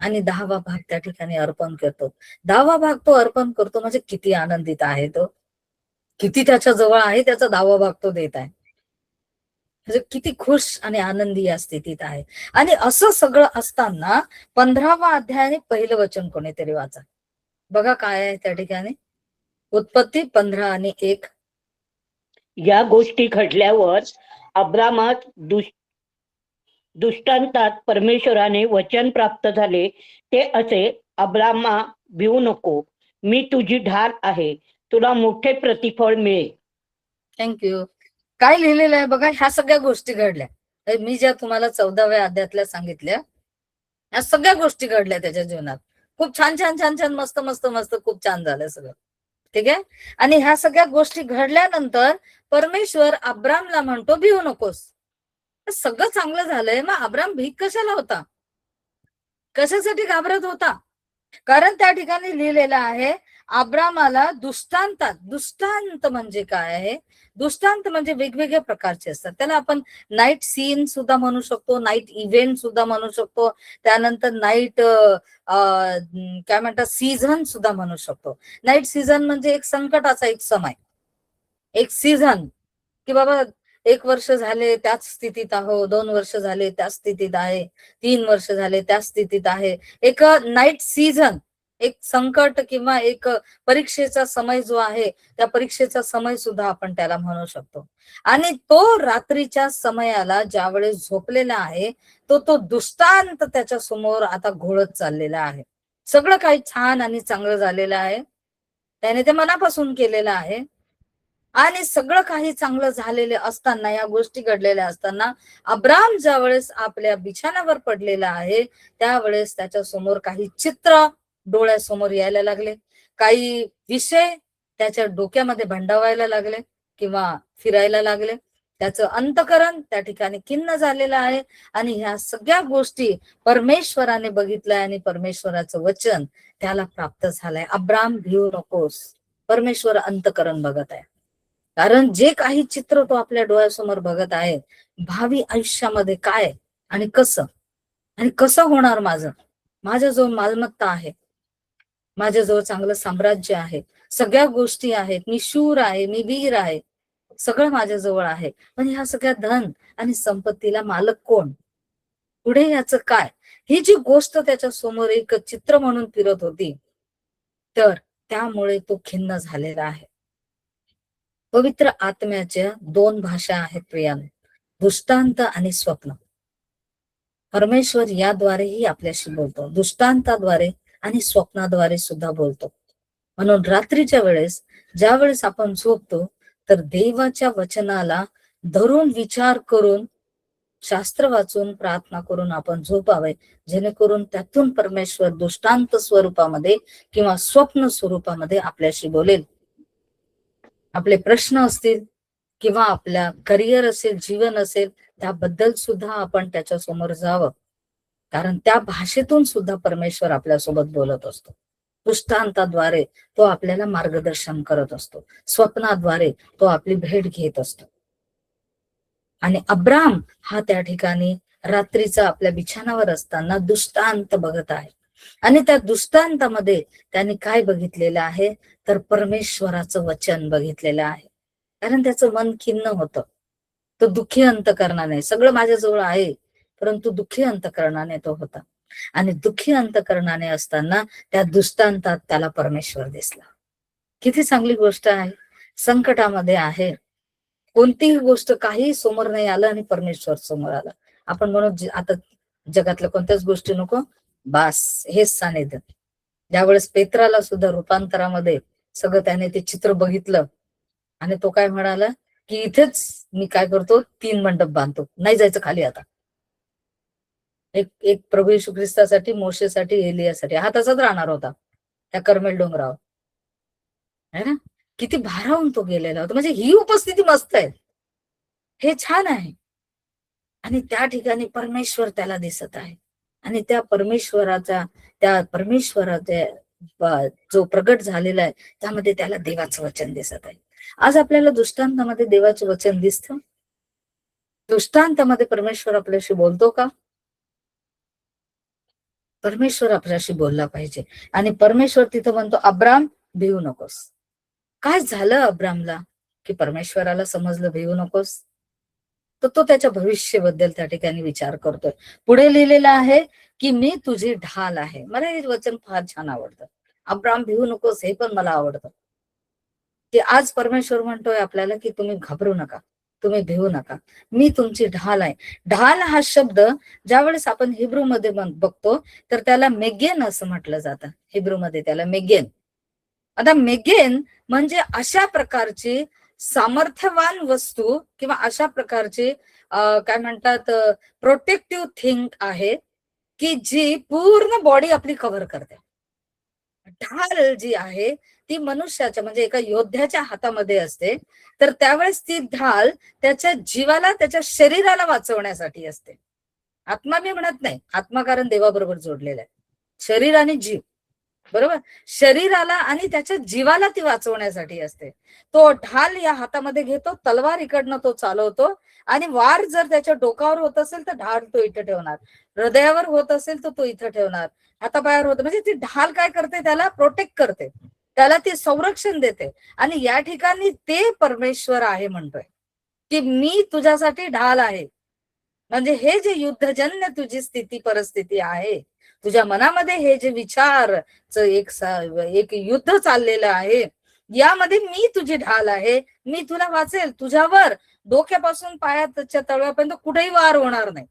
आणि 10वा भाग त्या ठिकाणी अर्पण करतो. 10वा भाग तो अर्पण करतो म्हणजे किती आनंदित आहे तो, किती त्याच्या जवळ आहे, त्याचा 10वा भाग तो देत आहे. म्हणजे किती खुश आणि आनंदी या स्थितीत आहे. आणि असं सगळं असताना 15वा अध्यायाने पहिलं वचन कोणीतरी वाचा बघा काय आहे त्या ठिकाणी. उत्पत्ती 15 आणि 1. या गोष्टी घडल्यावर अब्रामात दृष्टांतात परमेश्वराने वचन प्राप्त झाले ते असे, अब्रामा भिवू नको, मी तुझी ढाल आहे, तुला मोठे प्रतिफळ मिळेल. थँक्यू. काय लिहिलेलं आहे बघा, ह्या सगळ्या गोष्टी घडल्या. मी ज्या तुम्हाला 14व्या अध्यायातल्या सांगितल्या, या सगळ्या गोष्टी घडल्या त्याच्या जीवनात. खूप छान छान छान छान मस्त मस्त मस्त खूप छान झालं सगळं. ठीक आहे. आणि ह्या सगळ्या गोष्टी घडल्यानंतर परमेश्वर अब्रामला म्हणतो भिवू नकोस. सगळं चांगलं झालंय, मग अब्राम भीक कशाला होता, कशासाठी घाबरत होता? कारण त्या ठिकाणी लिहिलेलं आहे अब्रामाला दृष्टांतात. दृष्टांत म्हणजे काय आहे? दृष्टांत म्हणजे वेगवेगळ्या प्रकारचे असतात. त्याला आपण नाईट सीन सुद्धा म्हणू शकतो, नाईट इव्हेंट सुद्धा म्हणू शकतो, त्यानंतर नाईट काय म्हणतात सीझन सुद्धा म्हणू शकतो. नाईट सीझन म्हणजे एक संकटाचा एक समय, एक सीझन, की बाबा 1 वर्ष झाले त्याच स्थितीत आहो, 2 वर्ष झाले त्याच स्थितीत आहे, 3 वर्ष झाले त्याच स्थितीत आहे. एक नाईट सीझन, एक संकट किंवा एक परीक्षेचा समय जो आहे, त्या परीक्षेचा समय सुद्धा आपण त्याला म्हणू शकतो. आणि तो रात्रीच्या समयाला ज्यावेळेस झोपलेला आहे, तो दृष्टांत त्याच्या समोर आता घोळत चाललेला आहे. सगळं काही छान आणि चांगलं झालेलं आहे, त्याने ते मनापासून केलेलं आहे. आणि सगळं काही चांगलं झालेले असताना, या गोष्टी घडलेल्या असताना अब्राम ज्यावेळेस आपल्या बिछाण्यावर पडलेला आहे त्यावेळेस त्याच्या समोर काही चित्र डोळ्यासमोर यायला लागले, काही विषय त्याच्या डोक्यामध्ये भंडावायला लागले. किंवा फिरायला लागले, त्याचं अंतकरण त्या ठिकाणी खिन्न झालेलं आहे. आणि ह्या सगळ्या गोष्टी परमेश्वराने बघितलंय आणि परमेश्वराचं वचन त्याला प्राप्त झालंय. अब्राम भिवू नकोस, परमेश्वर अंतकरण बघत आहे. कारण जे काही चित्र तो आपल्या डोळ्यासमोर बघत आहे, भावी आयुष्यामध्ये काय आणि कसं होणार, माझ्याजवळ मालमत्ता आहे, माझ्याजवळ चांगलं साम्राज्य आहे, सगळ्या गोष्टी आहेत, मी शूर आहे, मी वीर आहे, सगळं माझ्याजवळ आहे, पण ह्या सगळ्या धन आणि संपत्तीला मालक कोण, पुढे याचं काय, ही जी गोष्ट त्याच्या समोर एक चित्र म्हणून फिरत होती, तर त्यामुळे तो खिन्न झालेला आहे. पवित्र आत्म्याच्या 2 भाषा आहेत प्रियानो, दृष्टांत आणि स्वप्न. परमेश्वर याद्वारेही आपल्याशी बोलतो, दृष्टांताद्वारे आणि स्वप्नाद्वारे सुद्धा बोलतो. म्हणून रात्रीच्या वेळेस ज्या वेळेस आपण झोपतो, तर देवाच्या वचनाला धरून विचार करून, शास्त्र वाचून, प्रार्थना करून आपण झोपावे, जेणेकरून त्यातून परमेश्वर दृष्टांत स्वरूपामध्ये किंवा स्वप्न स्वरूपामध्ये आपल्याशी बोलेल. आपले प्रश्न असतील किंवा आपल्या करिअर असेल, जीवन असेल, त्याबद्दल सुद्धा आपण त्याच्या समोर जावं, कारण त्या भाषेतून सुद्धा परमेश्वर आपल्यासोबत बोलत असतो. दृष्टांताद्वारे तो आपल्याला मार्गदर्शन करत असतो, स्वप्नाद्वारे तो आपली भेट घेत असतो. आणि अब्राम हा त्या ठिकाणी रात्रीचा आपल्या बिछाणावर असताना दृष्टांत बघत आहे. आणि त्या दृष्टांतामध्ये त्यांनी काय बघितलेलं आहे, तर परमेश्वराचं वचन बघितलेलं आहे. कारण त्याचं मन खिन्न होतं, तो दुःखी अंतकरणाने, सगळं माझ्याजवळ आहे परंतु दुःखी अंतकरणाने तो होता. आणि दुःखी अंतकरणाने असताना त्या दृष्टांतात त्याला परमेश्वर दिसला. किती चांगली गोष्ट आहे. संकटामध्ये आहे, कोणतीही गोष्ट काही समोर नाही आलं आणि परमेश्वर समोर आला. आपण म्हणू आता जगातल्या कोणत्याच गोष्टी नको, बास हेच सानिध्य. ज्यावेळेस पेत्राला सुद्धा रूपांतरामध्ये सगळं त्याने ते चित्र बघितलं आणि तो काय म्हणाला की इथेच मी काय करतो, 3 मंडप बांधतो, नाही जायचं खाली आता. एक प्रभू येशू ख्रिस्तासाठी, मोशेसाठी, एलियासाठी हा तसाच राहणार होता त्या कर्मेल डोंगरावर, है ना. किती भारावून तो गेलेला होता. म्हणजे ही उपस्थिती मस्त आहे, हे छान आहे. आणि त्या ठिकाणी परमेश्वर त्याला दिसत आहे आणि त्या परमेश्वराचा जो प्रगट झालेला आहे त्यामध्ये त्याला देवाचं वचन दिसत आहे. आज आपल्याला दृष्टांतामध्ये देवाचं वचन दिसतं. दृष्टांतामध्ये परमेश्वर आपल्याशी बोलतो का? परमेश्वर आपल्याशी बोलला पाहिजे. आणि परमेश्वर तिथं म्हणतो अब्राम भिवू नकोस. काय झालं अब्रामला की परमेश्वराला समजलं भिवू नकोस, तर तो त्याच्या भविष्याबद्दल त्या ठिकाणी विचार करतोय. पुढे लिहिलेलं आहे की मी तुझी ढाल आहे. मला हे वचन फार छान आवडतं. अब्राम भिवू नकोस हे पण मला आवडतं, की आज परमेश्वर म्हणतोय आपल्याला की तुम्ही घाबरू नका, तुम्ही भिवू नका, मी तुमची ढाल आहे. ढाल हा शब्द ज्यावेळेस आपण हिब्रू मध्ये बघतो तर त्याला मेगेन असं म्हटलं जातं. हिब्रू मध्ये त्याला मेगेन. आता मेगेन म्हणजे अशा प्रकारची सामर्थ्यवान वस्तू किंवा अशा प्रकारची काय म्हणतात प्रोटेक्टिव्ह थिंग आहे की जी पूर्ण बॉडी आपली कव्हर करते. ढाल जी आहे ती मनुष्याच्या म्हणजे एका योद्ध्याच्या हातामध्ये असते, तर त्यावेळेस ती ढाल त्याच्या जीवाला, त्याच्या शरीराला वाचवण्यासाठी असते. आत्मा मी म्हणत नाही, आत्मा कारण देवाबरोबर जोडलेला आहे, शरीर आणि जीव, बरोबर. शरीराला आणि त्याच्या जीवाला ती वाचवण्यासाठी असते. तो ढाल या हातामध्ये घेतो, तलवार इकडनं तो चालवतो आणि वार जर त्याच्या डोकावर होत असेल तर ढाल तो इथं ठेवणार, हृदयावर होत असेल तर तो इथं ठेवणार, हातापायावर होत, म्हणजे ती ढाल काय करते, त्याला प्रोटेक्ट करते, त्याला ती संरक्षण देते. आणि या ठिकाणी ते परमेश्वर आहे म्हणतोय की मी तुझ्यासाठी ढाल आहे. म्हणजे हे जे युद्धजन्य तुझी स्थिती परिस्थिती आहे, तुझ्या मनामध्ये हे जे विचारचं एक युद्ध चाललेलं आहे, यामध्ये मी तुझी ढाल आहे, मी तुला वाचेल. तुझ्यावर डोक्यापासून पायाच्या तळव्यापर्यंत कुठेही वार होणार नाही,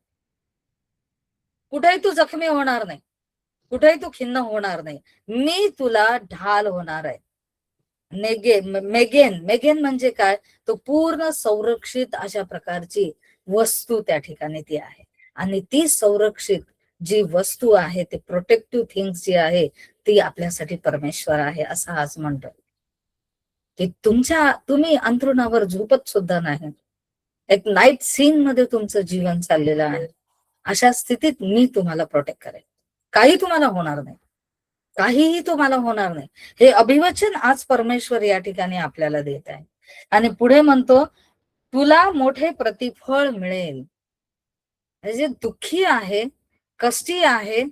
कुठेही तू जखमी होणार नाही, कुठेही तू खिन्न होणार नाही, मी तुला ढाल होणार आहे. मेगेन म्हणजे काय, तो पूर्ण संरक्षित अशा प्रकारची वस्तू त्या ठिकाणी ती आहे. आणि ती संरक्षित जी वस्तू आहे, ती प्रोटेक्टिव्ह थिंग्स जी आहे ती आपल्यासाठी परमेश्वर आहे असं आज म्हणतो. की तुम्ही अंथरुणावर झोपत सुद्धा नाही, एक नाईट सीन मध्ये तुमचं जीवन चाललेलं आहे. अशा स्थितीत मी तुम्हाला प्रोटेक्ट करेन, काही तुम्हाला होणार नाही, काहीही तुम्हाला होणार नाही. हे अभिवचन आज परमेश्वर या ठिकाणी आपल्याला देत आहे. आणि पुढे म्हणतो, तुला मोठे प्रतिफळ मिळेल. जे दुःखी आहे, कष्टी आहे,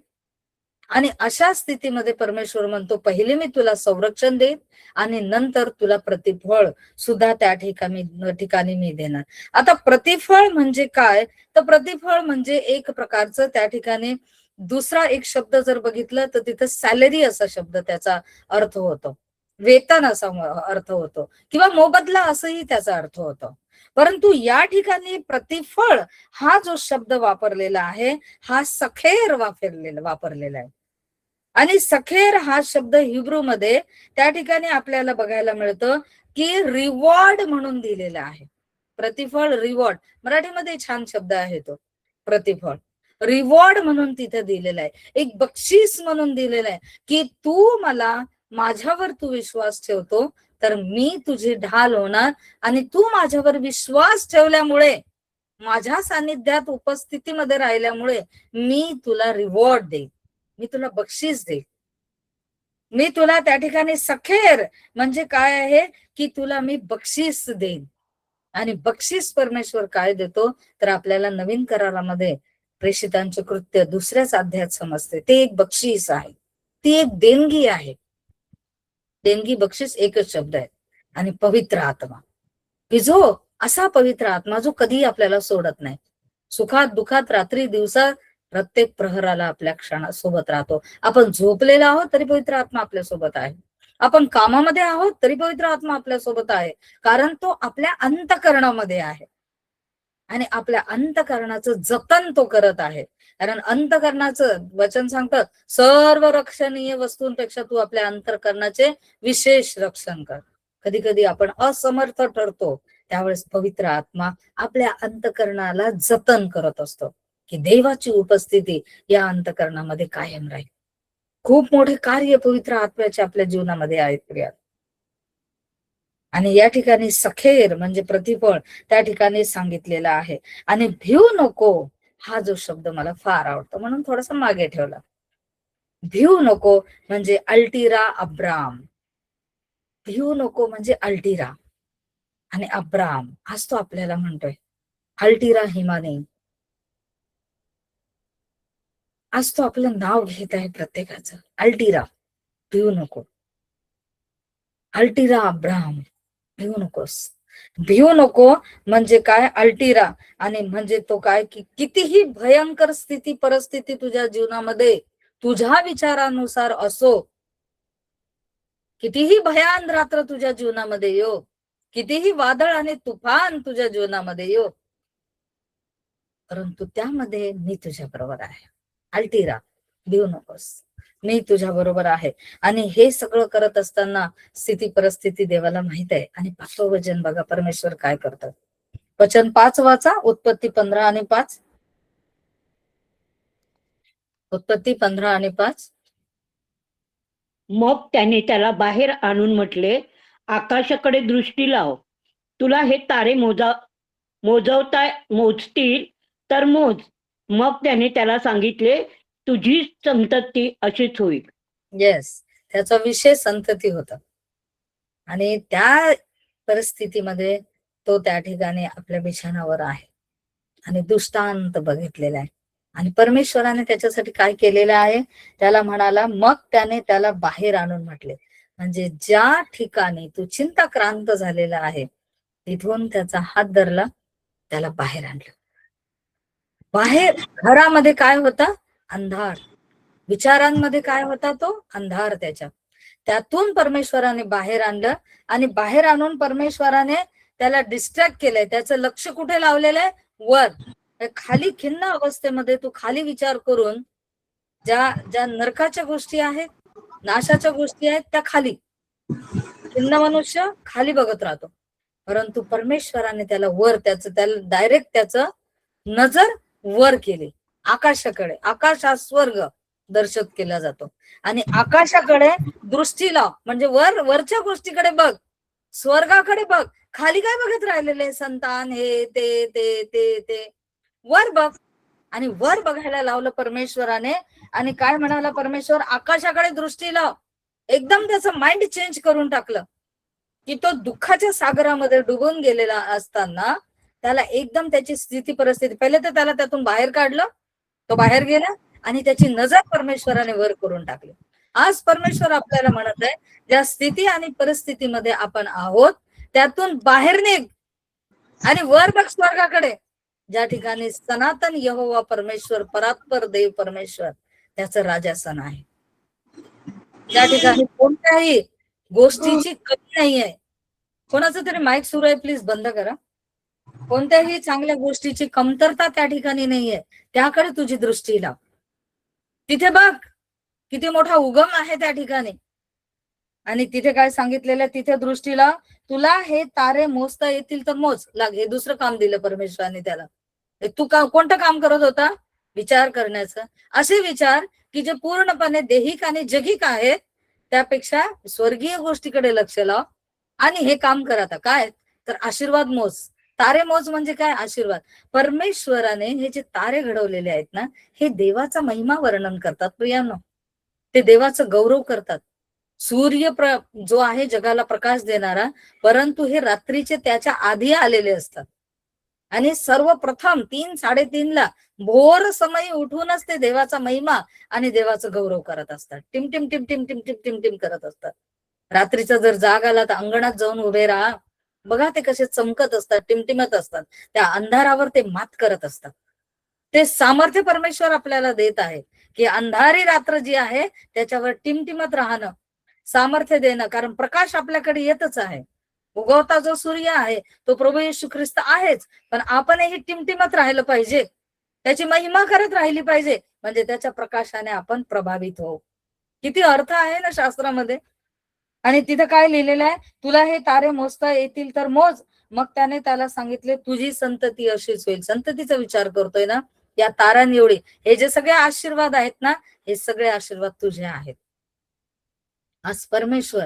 आणि अशा स्थितीमध्ये परमेश्वर म्हणतो, पहिले मी तुला संरक्षण देईन आणि नंतर तुला प्रतिफळ सुद्धा त्या ठिकाणी मी देणार. आता प्रतिफळ म्हणजे काय? तर प्रतिफळ म्हणजे एक प्रकारचं त्या ठिकाणी दुसरा एक शब्द जर बघितलं तर तिथं सॅलरी असा शब्द त्याचा अर्थ होतो, वेतन असा अर्थ होतो, किंवा मोबदला असंही त्याचा अर्थ होतो. परंतु या ठिकाणी प्रतिफळ हा जो शब्द वापरलेला आहे हा सखेर वापरलेला आहे. आणि सखेर हा शब्द हिब्रू मध्ये त्या ठिकाणी आपल्याला बघायला मिळतं की रिवॉर्ड म्हणून दिलेला आहे. प्रतिफळ, रिवॉर्ड, मराठीमध्ये छान शब्द आहे तो प्रतिफळ. रिवॉर्ड म्हणून तिथे दिलेला आहे, एक बक्षीस म्हणून दिलेलं आहे की माझ्यावर तू विश्वास ठेवतो तर मी तुझी ढाल होणार, आणि तू माझ्यावर विश्वास ठेवल्यामुळे, माझ्या सानिध्यात उपस्थितीमध्ये राहिल्यामुळे मी तुला रिवॉर्ड देईन, मी तुला बक्षीस देईन. मी तुला त्या ठिकाणी सखेर म्हणजे काय आहे की तुला मी बक्षीस देईन. आणि बक्षीस परमेश्वर काय देतो तर आपल्याला नवीन करारामध्ये प्रेषितांचे कृत्य 2ऱ्याच अध्यायात समजते. ते एक बक्षीस आहे, ती एक देणगी आहे. देणगी, बक्षीस एकच शब्द आहे. आणि पवित्र आत्मा, की जो असा पवित्र आत्मा जो कधीही आपल्याला सोडत नाही, सुखात दुखात रात्री दिवसा प्रत्येक प्रहराला आपल्या क्षणासोबत राहतो. आपण झोपलेला आहोत तरी पवित्र आत्मा आपल्या सोबत आहे, आपण कामामध्ये आहोत तरी पवित्र आत्मा आपल्या सोबत आहे, कारण तो आपल्या अंतःकरणामध्ये आहे आणि आपल्या अंतःकरणाचं जतन तो करत आहे. कारण अंतःकरणाचं वचन सांगतं, सर्व रक्षणीय वस्तूंपेक्षा तू आपल्या अंतःकरणाचे विशेष रक्षण कर. कधी कधी आपण असमर्थ ठरतो, त्यावेळेस पवित्र आत्मा आपल्या अंतःकरणाला जतन करत असतो की देवाची उपस्थिती या अंतःकरणामध्ये कायम राहील. खूप मोठे कार्य पवित्र आत्म्याचे आपल्या जीवनामध्ये आहेत प्रिया. आणि या ठिकाणी सखेर म्हणजे प्रतिफळ त्या ठिकाणी सांगितलेला आहे. आणि भिऊ नको हा जो शब्द मला फार आवडतो म्हणून थोडासा मागे ठेवला. भिऊ नको म्हणजे अल्टिरा अब्राम, भिऊ नको म्हणजे अल्टिरा आणि अब्राम, आज तो आपल्याला म्हणतोय अल्टिरा हिमाने. आज तो आपलं नाव घेत आहे प्रत्येकाचं, अल्टिरा, भिऊ नको. अल्टिरा अब्राम, भिऊ नकोस. भिऊ नको म्हणजे काय? अल्टिरा आणि म्हणजे तो काय की कितीही भयंकर परिस्थिती तुझ्या जीवनामध्ये तुझ्या विचारानुसार असो, कितीही भयान रात्र तुझ्या जीवनामध्ये येऊ, कितीही वादळ आणि तुफान तुझ्या जीवनामध्ये येऊ, परंतु त्यामध्ये मी तुझ्या बरोबर आहे. अल्टिरा, भिऊ नकोस, मी तुझ्या बरोबर आहे. आणि हे सगळं करत असताना स्थिती परिस्थिती देवाला माहित आहे. आणि 5वं वचन बघा परमेश्वर काय करतात. वचन 5 वाचा, उत्पत्ती 15 आणि 5. उत्पत्ती 15 आणि 5. मग त्याने त्याला बाहेर आणून म्हटले, आकाशाकडे दृष्टी लाव, तुला हे तारे मोजतील तर मोज. मग त्याने त्याला सांगितले, तुझी संतती अशीच होईल. येस, त्याचा विषय संतती होता. आणि त्या परिस्थितीमध्ये तो त्या ठिकाणी आपल्या बिछाणावर आहे आणि दृष्टांत बघितलेला आहे. आणि परमेश्वराने त्याच्यासाठी काय केलेलं आहे, त्याला म्हणाला, मग त्याने त्याला बाहेर आणून म्हटले. म्हणजे ज्या ठिकाणी तू चिंताक्रांत झालेला आहे तिथून त्याचा हात धरला, त्याला बाहेर आणलं. बाहेर घरामध्ये काय होता? अंधार. विचारांमध्ये काय होता? तो अंधार. त्यातून परमेश्वराने बाहेर आणलं आणि बाहेर आणून परमेश्वराने त्याला डिस्ट्रॅक्ट केलंय. त्याचं लक्ष कुठे लावलेलं आहे? वर. खाली खिन्न अवस्थेमध्ये तू खाली विचार करून ज्या नरकाच्या गोष्टी आहेत, नाशाच्या गोष्टी आहेत, त्या खाली, खिन्न मनुष्य खाली बघत राहतो. परंतु परमेश्वराने त्याला वर, त्याला डायरेक्ट त्याचं नजर वर केली, आकाशाकडे. आकाश हा स्वर्ग दर्शित केला जातो आणि आकाशाकडे दृष्टी लाव म्हणजे वरच्या गोष्टीकडे बघ. स्वर्गाकडे बघ, खाली काय बघत राहिलेले संतान, हे ते ते ते ते वर बघ. आणि वर बघायला लावलं परमेश्वराने. आणि काय म्हणाला परमेश्वर, आकाशाकडे दृष्टी लाव. एकदम त्याचं माइंड चेंज करून टाकलं, की तो दुःखाच्या सागरामध्ये डुबून गेलेला असताना त्याला एकदम त्याची स्थिती परिस्थिती, पहिले तर त्याला त्यातून बाहेर काढलं, तो बाहेर गेला आणि त्याची नजर परमेश्वराने वर करून टाकली. आज परमेश्वर आपल्याला म्हणत आहे, ज्या स्थिती आणि परिस्थितीमध्ये आपण आहोत त्यातून बाहेर निघ आणि वर बघ स्वर्गाकडे, ज्या ठिकाणी सनातन यहोवा परमेश्वर, परात्पर देव परमेश्वर त्याचं राजासन आहे. त्या ठिकाणी कोणत्याही गोष्टीची कमी नाहीये. कोणाचं तरी माईक सुरू आहे, प्लीज बंद करा. कोणत्याही चांगल्या गोष्टीची कमतरता त्या ठिकाणी नाहीये. त्याकडे तुझी दृष्टी लाव. तिथे बघ किती मोठा उगम आहे त्या ठिकाणी. आणि तिथे काय सांगितलेलं, तिथे दृष्टी लाव, तुला हे तारे मोजता येतील तर मोज. लाग, हे दुसरं काम दिलं परमेश्वराने त्याला. तू कोणतं काम करत होता? विचार करण्याचं. असे विचार की जे पूर्णपणे देहिक आणि जगिक आहेत, त्यापेक्षा स्वर्गीय गोष्टीकडे लक्ष लाव आणि हे काम कर. आता काय तर आशीर्वाद मोज. तारे मोज म्हणजे काय? आशीर्वाद. परमेश्वराने हे जे तारे घडवलेले आहेत ना, हे देवाचा महिमा वर्णन करतात प्रियांनो. ते देवाचं गौरव करतात. सूर्य जो आहे जगाला प्रकाश देणारा, परंतु हे रात्रीचे त्याच्या आधी आलेले असतात. आणि सर्वप्रथम 3-3:30 भोर समयी उठूनच ते देवाचा महिमा आणि देवाचं गौरव करत असतात. टिम टिम टिम टिम टिम टिम टिम टिम करत असतात. रात्रीचा जर जाग आला तर अंगणात जाऊन उभे राहा, बघा ते कसे चमकत असतात, टिमटिमत असतात. त्या अंधारावर ते मात करत असतात. ते सामर्थ्य परमेश्वर आपल्याला देत आहे की अंधारी रात्र जी आहे त्याच्यावर टिमटिमत राहणं, सामर्थ्य देणं. कारण प्रकाश आपल्याकडे येतच आहे. उगवता जो सूर्य आहे तो प्रभू येशू ख्रिस्त आहेच, पण आपणही टिमटिमत राहिलं पाहिजे, त्याची महिमा करत राहिली पाहिजे, म्हणजे त्याच्या प्रकाशाने आपण प्रभावित होऊ. किती अर्थ आहे ना शास्त्रामध्ये. आणि तिथं काय लिहिलेलं आहे, तुला हे तारे मोजता येतील तर मोज. मग त्याने त्याला सांगितले, तुझी संतती अशीच होईल. संततीचा विचार करतोय ना, या तारां एवढी. हे जे सगळे आशीर्वाद आहेत ना, हे सगळे आशीर्वाद तुझे आहेत. आज परमेश्वर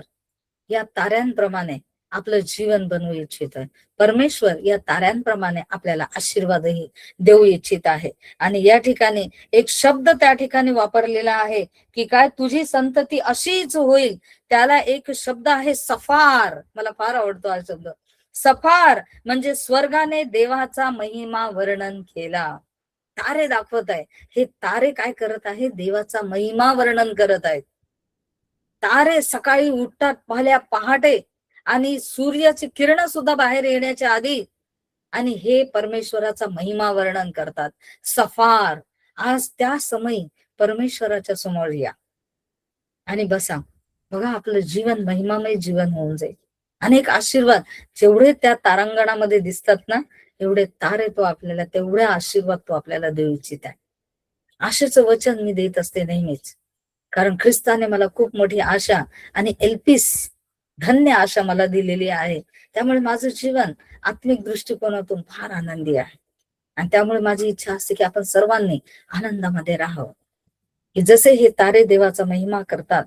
या ताऱ्यांप्रमाणे आपलं जीवन बनवू इच्छित आहे. परमेश्वर या ताऱ्यांप्रमाणे आपल्याला आशीर्वादही देऊ इच्छित आहे. आणि या ठिकाणी एक शब्द त्या ठिकाणी वापरलेला आहे की काय, तुझी संतती अशीच होईल. त्याला एक शब्द आहे सफार. मला फार आवडतो हा शब्द. सफार म्हणजे स्वर्गाने देवाचा महिमा वर्णन केला. तारे दाखवत आहे. हे तारे काय करत आहे? देवाचा महिमा वर्णन करत आहेत. तारे सकाळी उठतात पहिल्या पहाटे आणि सूर्याची किरण सुद्धा बाहेर येण्याच्या आधी, आणि हे परमेश्वराचा महिमा वर्णन करतात. सफार. आज त्या समयी परमेश्वराच्या समोर या आणि बसा. बघा आपलं जीवन महिमामय जीवन होऊन जाईल. अनेक आशीर्वाद जेवढे त्या तारांगणामध्ये दिसतात ना, एवढे तारे तो आपल्याला, तेवढे आशीर्वाद तो आपल्याला देऊ इच्छित आहे. आशेचं वचन मी देत असते नेहमीच, कारण ख्रिस्ताने मला खूप मोठी आशा आणि एल्पिस धन्य आशा मला दिलेली आहे. त्यामुळे माझं जीवन आत्मिक दृष्टिकोनातून फार आनंदी आहे. आणि त्यामुळे माझी इच्छा असते की आपण सर्वांनी आनंदामध्ये राहावं. की जसे हे तारे देवाचा महिमा करतात,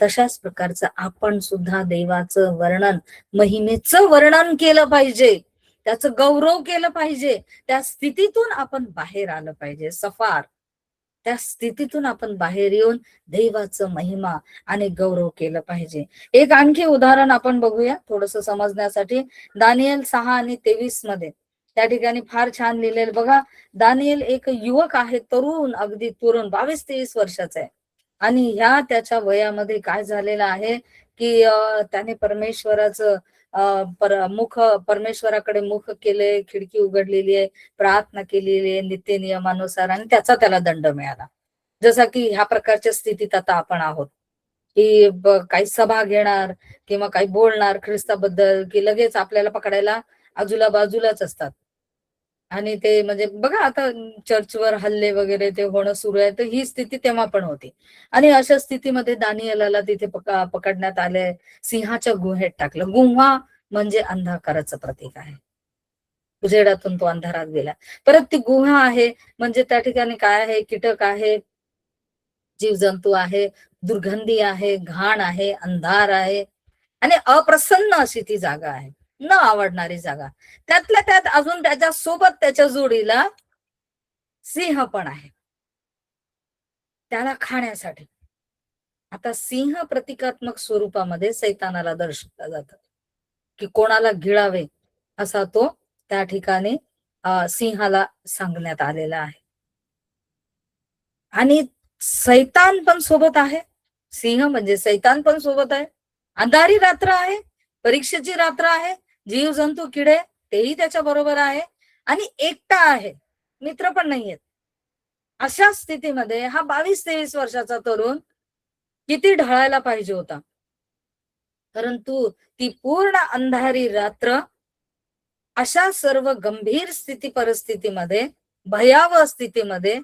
तशाच प्रकारचं आपण सुद्धा देवाचं वर्णन, महिमेचं वर्णन केलं पाहिजे, त्याचं गौरव केलं पाहिजे. त्या स्थितीतून आपण बाहेर आलं पाहिजे. सफार. त्या स्थितीतून आपण बाहेर येऊन देवाचं महिमा आणि गौरव केलं पाहिजे. एक आणखी उदाहरण आपण बघूया थोडस समजण्यासाठी. दानिएल 6:23 मध्ये त्या ठिकाणी फार छान लिहिलेलं बघा. दानिएल एक युवक आहे, तरुण, अगदी तरुण, 22-23 वर्षाचा आहे. आणि ह्या त्याच्या वयामध्ये काय झालेलं आहे की त्याने परमेश्वराचं मुख, परमेश्वराकडे मुख केले, खिडकी उघडलेली आहे, प्रार्थना केलेली आहे नित्य नियमानुसार, आणि त्याचा त्याला दंड मिळाला. जसा की ह्या प्रकारच्या स्थितीत आता आपण आहोत की काही सभा घेणार किंवा काही बोलणार ख्रिस्ताबद्दल की लगेच आपल्याला पकडायला आजूला बाजूलाच असतात. आणि ते म्हणजे बघा आता चर्चवर हल्ले वगैरे ते होणं सुरू आहे, तर ही स्थिती तेव्हा पण होती. आणि अशा स्थितीमध्ये दानिएलाला तिथे पकडण्यात आले, सिंहाच्या गुहेत टाकलं. गुहा म्हणजे अंधकाराचं प्रतीक आहे. उजेडातून तो अंधारात गेला. परत ती गुहा आहे म्हणजे त्या ठिकाणी काय आहे? कीटक आहे, जीवजंतू आहे, दुर्गंधी आहे, घाण आहे, अंधार आहे. आणि अप्रसन्न अशी ती जागा आहे, न आवडणारी जागा. त्यातल्या त्यात अजून त्याच्या सोबत त्याच्या जोडीला सिंह पण आहे त्याला खाण्यासाठी. आता सिंह प्रतिकात्मक स्वरूपामध्ये सैतानाला दर्शवला जातं की कोणाला गिळावे असा तो त्या ठिकाणी सिंहाला सांगण्यात आलेला आहे. आणि सैतान पण सोबत आहे, सिंह म्हणजे सैतान पण सोबत आहे. अंधारी रात्र आहे, परीक्षेची रात्र आहे, जीव जंतू किडे तेही त्याच्या बरोबर आहे, आणि एकटा आहे, मित्र पण नाहीयेत. अशा स्थितीमध्ये हा 22-23 वर्षाचा तरुण किती ढळायला पाहिजे होता. परंतु ती पूर्ण अंधारी रात्र अशा सर्व गंभीर स्थिती परिस्थितीमध्ये, भयावह स्थितीमध्ये,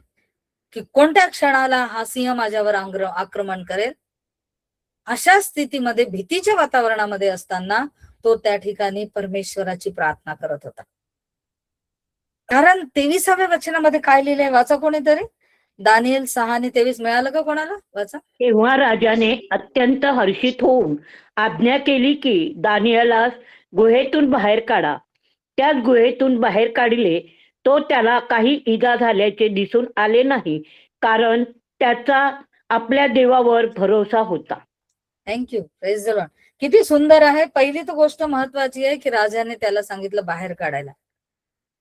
की कोणत्या क्षणाला हा सिंह माझ्यावर आक्रमण करेल, अशा स्थितीमध्ये भीतीच्या वातावरणामध्ये असताना तो त्या ठिकाणी परमेश्वराची प्रार्थना करत होता. कारण 23व्या वचनामध्ये काय लिहिलंय, वाचा कोणीतरी. दानिएल 6:23 मिळालं का कोणाला? वाचा. तेव्हा राजाने अत्यंत हर्षित होऊन आज्ञा केली की दानिएलास गुहेतून बाहेर काढा. त्याच गुहेतून बाहेर काढले. तो त्याला काही इजा झाल्याचे दिसून आले नाही, कारण त्याचा आपल्या देवावर भरोसा होता. Thank you, praise the Lord. किती सुंदर आहे. पहिली तर गोष्ट महत्वाची आहे की राजाने त्याला सांगितलं बाहेर काढायला.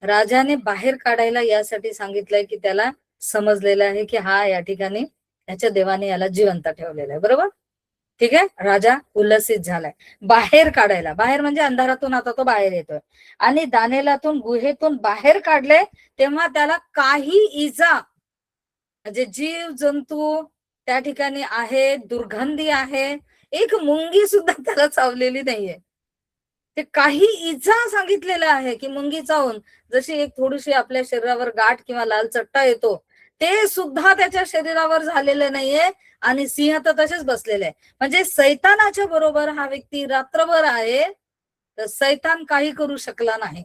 राजाने बाहेर काढायला यासाठी सांगितलंय की त्याला समजलेलं आहे की हा या ठिकाणी त्याच्या देवाने याला जिवंत ठेवलेलं आहे. बरोबर, ठीक आहे. राजा उल्लसित झालाय. बाहेर काढायला, बाहेर म्हणजे अंधारातून आता तो बाहेर येतोय. आणि दानिएलातून गुहेतून बाहेर काढले तेव्हा त्याला काही इजा, म्हणजे जीव जंतू त्या ठिकाणी आहे, दुर्गंधी आहे, एक मुंगी सुद्धा त्याला चावलेली नाहीये. ते काही इजा सांगितलेलं आहे की मुंगी चावून जशी एक थोडीशी आपल्या शरीरावर गाठ किंवा लाल चट्टा येतो, ते सुद्धा त्याच्या शरीरावर झालेलं नाहीये. आणि सिंह तर तसेच बसलेले आहे. म्हणजे सैतानाच्या बरोबर हा व्यक्ती रात्रभर आहे, तर सैतान काही करू शकला नाही,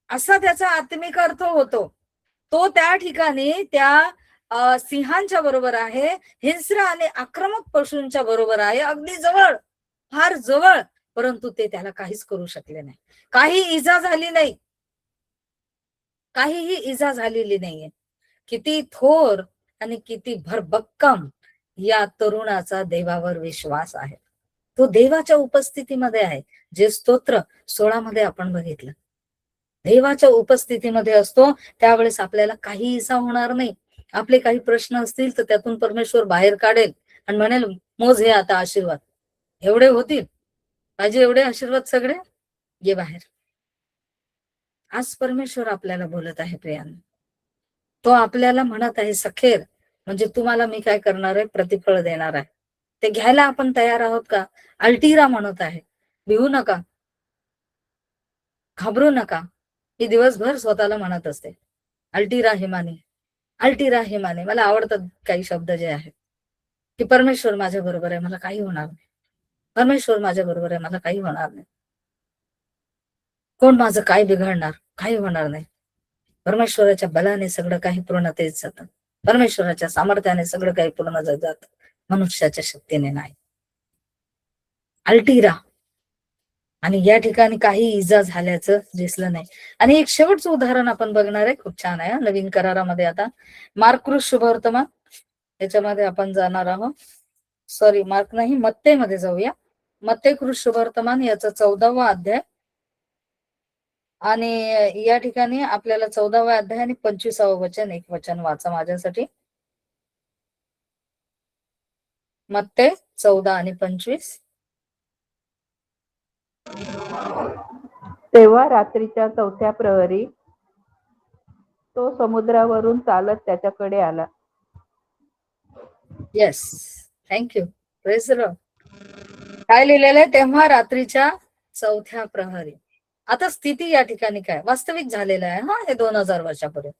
असा त्याचा आत्मिक अर्थ होतो. तो त्या ठिकाणी त्या सिंहांच्या बरोबर आहे, हिंस्र आणि आक्रमक पशूंच्या बरोबर आहे, अगदी जवळ, फार जवळ. परंतु ते त्याला काहीच करू शकले नाही. काही इजा झाली नाही, काहीही इजा झालेली नाहीये. किती थोर आणि किती भरभक्कम या तरुणाचा देवावर विश्वास आहे. तो देवाच्या उपस्थितीमध्ये आहे. जे स्तोत्र 16 मध्ये आपण बघितलं, देवाच्या उपस्थितीमध्ये असतो त्यावेळेस आपल्याला काही इजा होणार नाही. आपले काही प्रश्न असतील तर त्यातून परमेश्वर बाहेर काढेल आणि म्हणेल मोज हे आता आशीर्वाद, एवढे होतील पाहिजे, एवढे आशीर्वाद सगळे ये बाहेर. आज परमेश्वर आपल्याला बोलत आहे प्रियांनो. तो आपल्याला म्हणत आहे सखेर, म्हणजे तुम्हाला मी काय करणार आहे, प्रतिफळ देणार आहे. ते घ्यायला आपण तयार आहोत का? अल्टिरा म्हणत आहे, भिवू नका, घाबरू नका. ही दिवसभर स्वतःला म्हणत असते अल्टिरा हिमानी, अल्टिरा हिमानी. मला आवडतात काही शब्द जे आहेत की परमेश्वर माझ्या बरोबर आहे, मला काही होणार नाही. परमेश्वर माझ्या बरोबर आहे, मला काही होणार नाही. कोण माझं काय बिघडणार? काही होणार नाही. परमेश्वराच्या बलाने सगळं काही पूर्णतेत जातं. परमेश्वराच्या सामर्थ्याने सगळं काही पूर्ण जातं, मनुष्याच्या शक्तीने नाही. अल्टिरा. आणि या ठिकाणी काही इजा झाल्याचं दिसलं नाही. आणि एक शेवटचं उदाहरण आपण बघणार आहे, खूप छान आहे नवीन करारामध्ये. आता मार्क शुभवर्तमान याच्यामध्ये आपण जाणार आहोत. सॉरी, मार्क नाही, मत्ते मध्ये जाऊया. मत्ते शुभवर्तमान याचा 14वा अध्याय. आणि या ठिकाणी आपल्याला 14व्या अध्याय आणि 25वं वचन, एक वचन वाचा माझ्यासाठी. मत्ते 14 आणि 25. तेव्हा रात्रीच्या 4थ्या प्रहरी तो समुद्रावरून चालत त्याच्याकडे आला. Yes, thank you, praise the Lord. काय लिहिलेलं आहे? तेव्हा रात्रीच्या 4थ्या प्रहरी. आता स्थिती या ठिकाणी काय वास्तविक झालेलं आहे. हा, हे 2000 वर्षापूर्वी.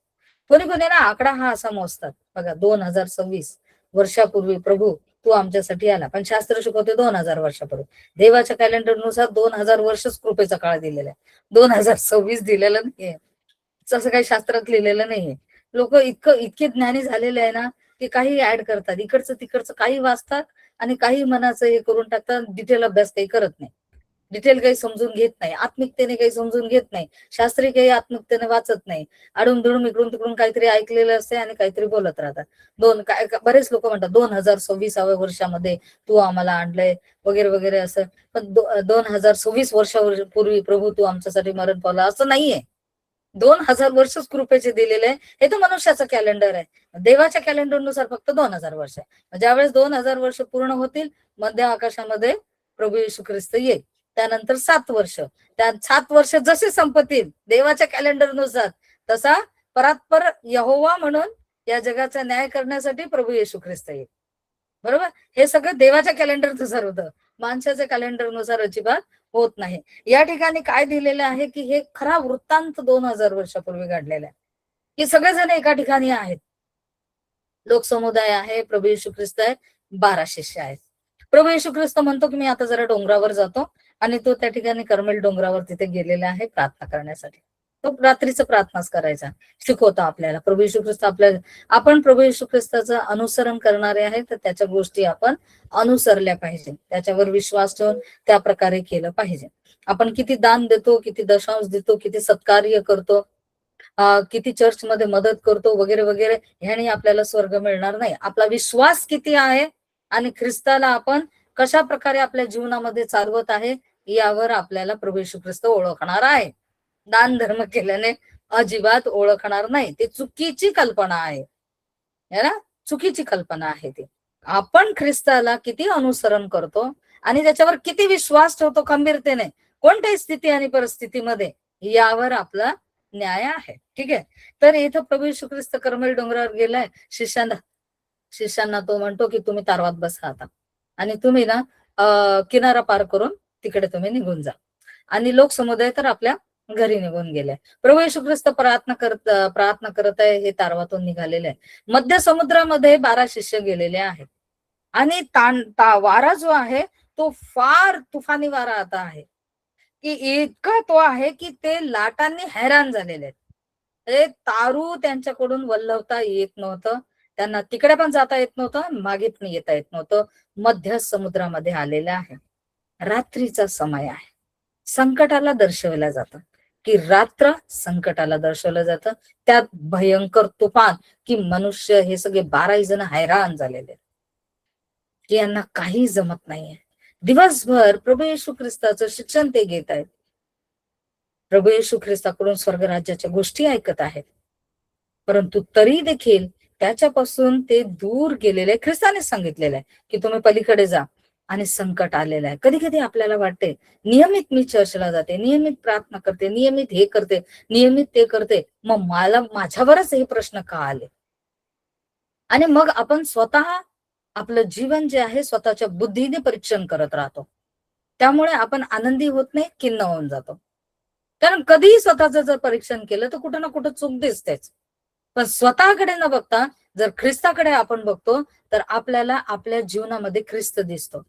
कोणी कोणी ना आकडा हा असा मोजतात बघा, 2026 वर्षापूर्वी प्रभू तू आमच्यासाठी आला. पण शास्त्र शिकवते 2000 वर्षापूर्वी. देवाच्या कॅलेंडरनुसार 2000 वर्षच कृपेचा काळ दिलेला आहे, 2026 दिलेलं नाहीये. तसं काही शास्त्रात लिहिलेलं नाहीये. लोक इतके ज्ञानी झालेले आहे ना की काही ऍड करतात, इकडचं तिकडचं काही वाचतात आणि काही मनाचं हे करून टाकतात, डिटेल अभ्यास काही करत नाही, डिटेल काही समजून घेत नाही, आत्मिकतेने काही समजून घेत नाही, शास्त्री काही आत्मिकतेने वाचत नाही, आडून धुडून इकडून तिकडून काहीतरी ऐकलेलं असते आणि काहीतरी बोलत राहतात. बरेच लोक म्हणतात 2026व्या वर्षामध्ये तू आम्हाला आणलंय वगैरे वगैरे असं. पण 2026 वर्षापूर्वी प्रभू तू आमच्यासाठी मरण पावला असं नाहीये. 2000 वर्षच कृपेचे दिलेले आहे. हे तर मनुष्याचं कॅलेंडर आहे. देवाच्या कॅलेंडरनुसार फक्त 2000 वर्ष आहे. ज्यावेळेस 2000 वर्ष पूर्ण होतील, मध्य आकाशामध्ये प्रभू येशू ख्रिस्त येईल. त्यानंतर 7 वर्ष, त्या 7 वर्ष जसे संपतील देवाच्या कॅलेंडरनुसार, तसा परात्पर यहोवा म्हणून या जगाचा न्याय करण्यासाठी प्रभू येशू ख्रिस्त येईल. बरोबर, हे सगळं देवाच्या कॅलेंडरनुसार होतं, माणसाच्या कॅलेंडरनुसार अजिबात होत नाही. या ठिकाणी काय दिलेलं आहे की हे खरा वृत्तांत 2000 वर्षापूर्वी घडलेला आहे, की सगळेजण एका ठिकाणी आहेत, लोकसमुदाय आहे, प्रभू येशू ख्रिस्त आहे, 12 शिष्य आहेत. प्रभू येशू ख्रिस्त म्हणतो की मी आता जरा डोंगरावर जातो, आणि तो त्या ठिकाणी कर्मेल डोंगरावर तिथे गेलेला आहे प्रार्थना करण्यासाठी. तो रात्रीचं प्रार्थनाच करायचा शिकवतो आपल्याला प्रभू येशू ख्रिस्त. आपण प्रभू येशू ख्रिस्ताचं अनुसरण करणारे आहे, तर त्याच्या गोष्टी आपण अनुसरल्या पाहिजे, त्याच्यावर विश्वास ठेवून त्या प्रकारे केलं पाहिजे. आपण किती दान देतो, किती दशांश देतो, किती सत्कार्य करतो, किती चर्चमध्ये मदत करतो वगैरे वगैरे, ह्याने आपल्याला स्वर्ग मिळणार नाही. आपला विश्वास किती आहे आणि ख्रिस्ताला आपण कशा प्रकारे आपल्या जीवनामध्ये चालवत आहे यावर आपल्याला प्रभू येशू ख्रिस्त ओळखणार आहे. दान धर्म केल्याने अजिबात ओळखणार नाही. ते चुकीची कल्पना आहे, चुकीची कल्पना आहे ती. आपण ख्रिस्ताला किती अनुसरण करतो आणि त्याच्यावर किती विश्वास ठेवतो खंबीरतेने कोणत्याही स्थिती आणि परिस्थितीमध्ये, यावर आपला न्याय आहे. ठीक आहे. तर इथं प्रभू येशू ख्रिस्त कर्मेल डोंगरावर गेलाय, शिष्यांना तो म्हणतो की तुम्ही तारवात बसा आता, आणि तुम्ही ना किनारा पार करून तिकडे तुम्ही निघून जा. आणि लोकसमुदाय तर आपल्या घरी निघून गेले. प्रभू येशू ख्रिस्त प्रार्थना करत आहे, हे तारवातून निघालेले आहे. मध्य समुद्रामध्ये 12 शिष्य गेलेले आहेत, आणि वारा जो आहे तो फार तुफानी वारा आता आहे, की इतका तो आहे की ते लाटांनी हैराण झालेले आहेत. ते तारू त्यांच्याकडून वल्लवता येत नव्हतं, त्यांना तिकडे पण जाता येत नव्हतं, मागे पण येता येत नव्हतं. मध्य समुद्रामध्ये आलेले आहे. रात्रीचा समय आहे, संकटाला दर्शवलं जातं, की रात्र संकटाला दर्शवलं जातं. त्यात भयंकर तुफान, की मनुष्य हे सगळे 12 जण हैराण झालेले, की यांना काही जमत नाहीये. दिवसभर प्रभू येशू ख्रिस्ताचं शिक्षण ते घेत आहेत, प्रभू येशू ख्रिस्ताकडून स्वर्गराज्याच्या गोष्टी ऐकत आहेत, परंतु तरी देखील त्याच्यापासून ते दूर गेलेले. ख्रिस्ताने सांगितलेलं आहे की तुम्ही पलीकडे जा, आणि संकट आलेलं आहे. कधी कधी आपल्याला वाटते नियमित मी चर्चला जाते, नियमित प्रार्थना करते, नियमित हे करते, नियमित ते करते, मग माझ्यावरच हे प्रश्न का आले. आणि मग आपण स्वतः आपलं जीवन जे आहे स्वतःच्या बुद्धीने परीक्षण करत राहतो. त्यामुळे आपण आनंदी होत नाही, खिन्न होऊन जातो. कारण कधीही स्वतःचं जर परीक्षण केलं तर कुठं ना कुठं चूक दिसतेच. पण स्वतःकडे न बघता जर ख्रिस्ताकडे आपण बघतो, तर आपल्याला आपल्या जीवनामध्ये ख्रिस्त दिसतो,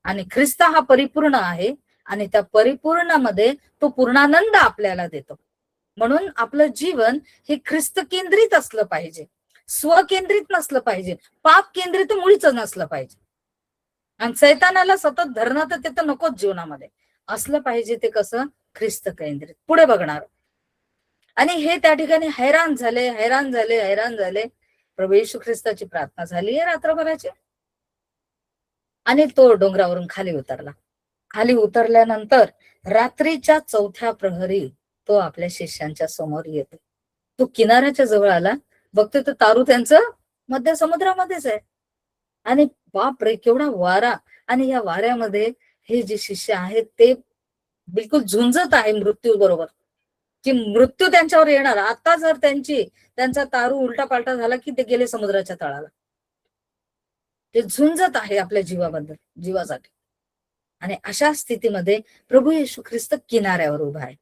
आणि ख्रिस्त हा परिपूर्ण आहे, आणि त्या परिपूर्णामध्ये तो पूर्णानंद आपल्याला देतो. म्हणून आपलं जीवन हे ख्रिस्त केंद्रित असलं पाहिजे, स्वकेंद्रित नसलं पाहिजे, पाप केंद्रित मुळीच नसलं पाहिजे. आणि सैतानाला सतत धरणं तर ते तर नकोच जीवनामध्ये असलं पाहिजे. ते कसं, ख्रिस्त केंद्रित, पुढे बघणार. आणि हे त्या ठिकाणी हैराण झाले. प्रभू येशू ख्रिस्ताची प्रार्थना झाली आहे रात्रभराची, आणि तो डोंगरावरून खाली उतरला. खाली उतरल्यानंतर रात्रीच्या 4थ्या प्रहरी तो आपल्या शिष्यांच्या समोर येतो. तो किनाऱ्याच्या जवळ आला, बघतो तर तारू त्यांचं मध्य समुद्रामध्येच आहे, आणि बापरे केवढा वारा. आणि या वाऱ्यामध्ये हे जे शिष्य आहेत ते बिलकुल झुंजत आहे मृत्यू बरोबर, की मृत्यू त्यांच्यावर येणार. आता जर त्यांचा तारू उलटा पालटा झाला की ते गेले समुद्राच्या तळाला. ते झुंजत आहे आपल्या जीवासाठी. आणि अशा स्थितीमध्ये प्रभू येशू ख्रिस्त किनाऱ्यावर उभा आहे.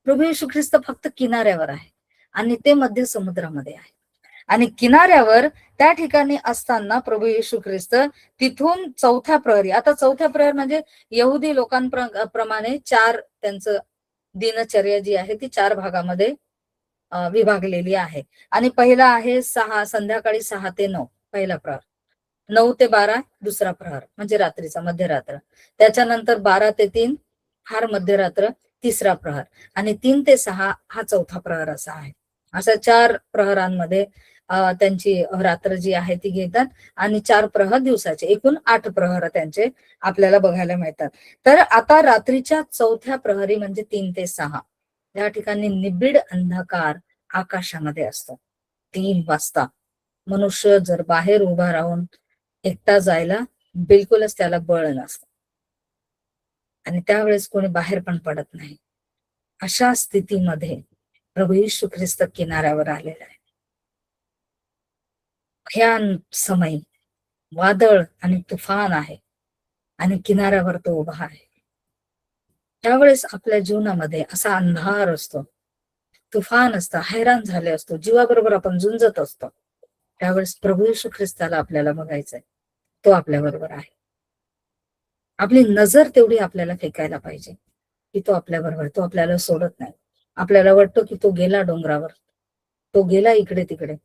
प्रभू येशू ख्रिस्त फक्त किनाऱ्यावर आहे, आणि ते मध्य समुद्रामध्ये आहे. आणि किनाऱ्यावर त्या ठिकाणी असताना प्रभू येशू ख्रिस्त तिथून 4थ्या प्रहरी, आता 4थ्या प्रहर म्हणजे यहुदी लोकांप्रमाणे 4 त्यांचं दिनचर्या जी आहे ती 4 भागामध्ये विभागलेली आहे. आणि पहिला आहे संध्याकाळी 6 ते 9 पहिला प्रहर, 9 ते 12 दुसरा प्रहर म्हणजे रात्रीचा मध्यरात्र, त्याच्यानंतर 12 ते 3 फार मध्यरात्र तिसरा प्रहर, आणि 3 ते 6 हा चौथा प्रहर असा आहे. अशा 4 प्रहरांमध्ये त्यांची रात्र जी आहे ती घेतात, आणि 4 प्रहर दिवसाचे, एकूण 8 प्रहर त्यांचे आपल्याला बघायला मिळतात. तर आता रात्रीच्या चौथ्या प्रहरी म्हणजे 3 ते 6 या ठिकाणी निबिड अंधकार आकाशामध्ये असतो. 3 वाजता मनुष्य जर बाहेर उभा राहून एकटा जायला बिलकुलच त्याला बळ नसतं, आणि त्यावेळेस कोणी बाहेर पण पडत नाही. अशा स्थितीमध्ये प्रभू येशू ख्रिस्त किनाऱ्यावर आलेला आहे. भयान समय, वादळ आणि तुफान आहे, आणि किनाऱ्यावर तो उभा आहे. त्यावेळेस आपल्या जीवनामध्ये असा अंधार असतो, तुफान असतं, हैराण झाले असतो, जीवाबरोबर आपण झुंजत असतो. त्यावेळेस प्रभू येशू ख्रिस्ताला आपल्याला बघायचंय, तो आपल्या बरोबर आहे. आपली नजर तेवढी आपल्याला फेकायला पाहिजे की तो आपल्या बरोबर, तो आपल्याला सोडत नाही. आपल्याला वाटतं की तो गेला डोंगरावर, तो गेला इकडे तिकडे.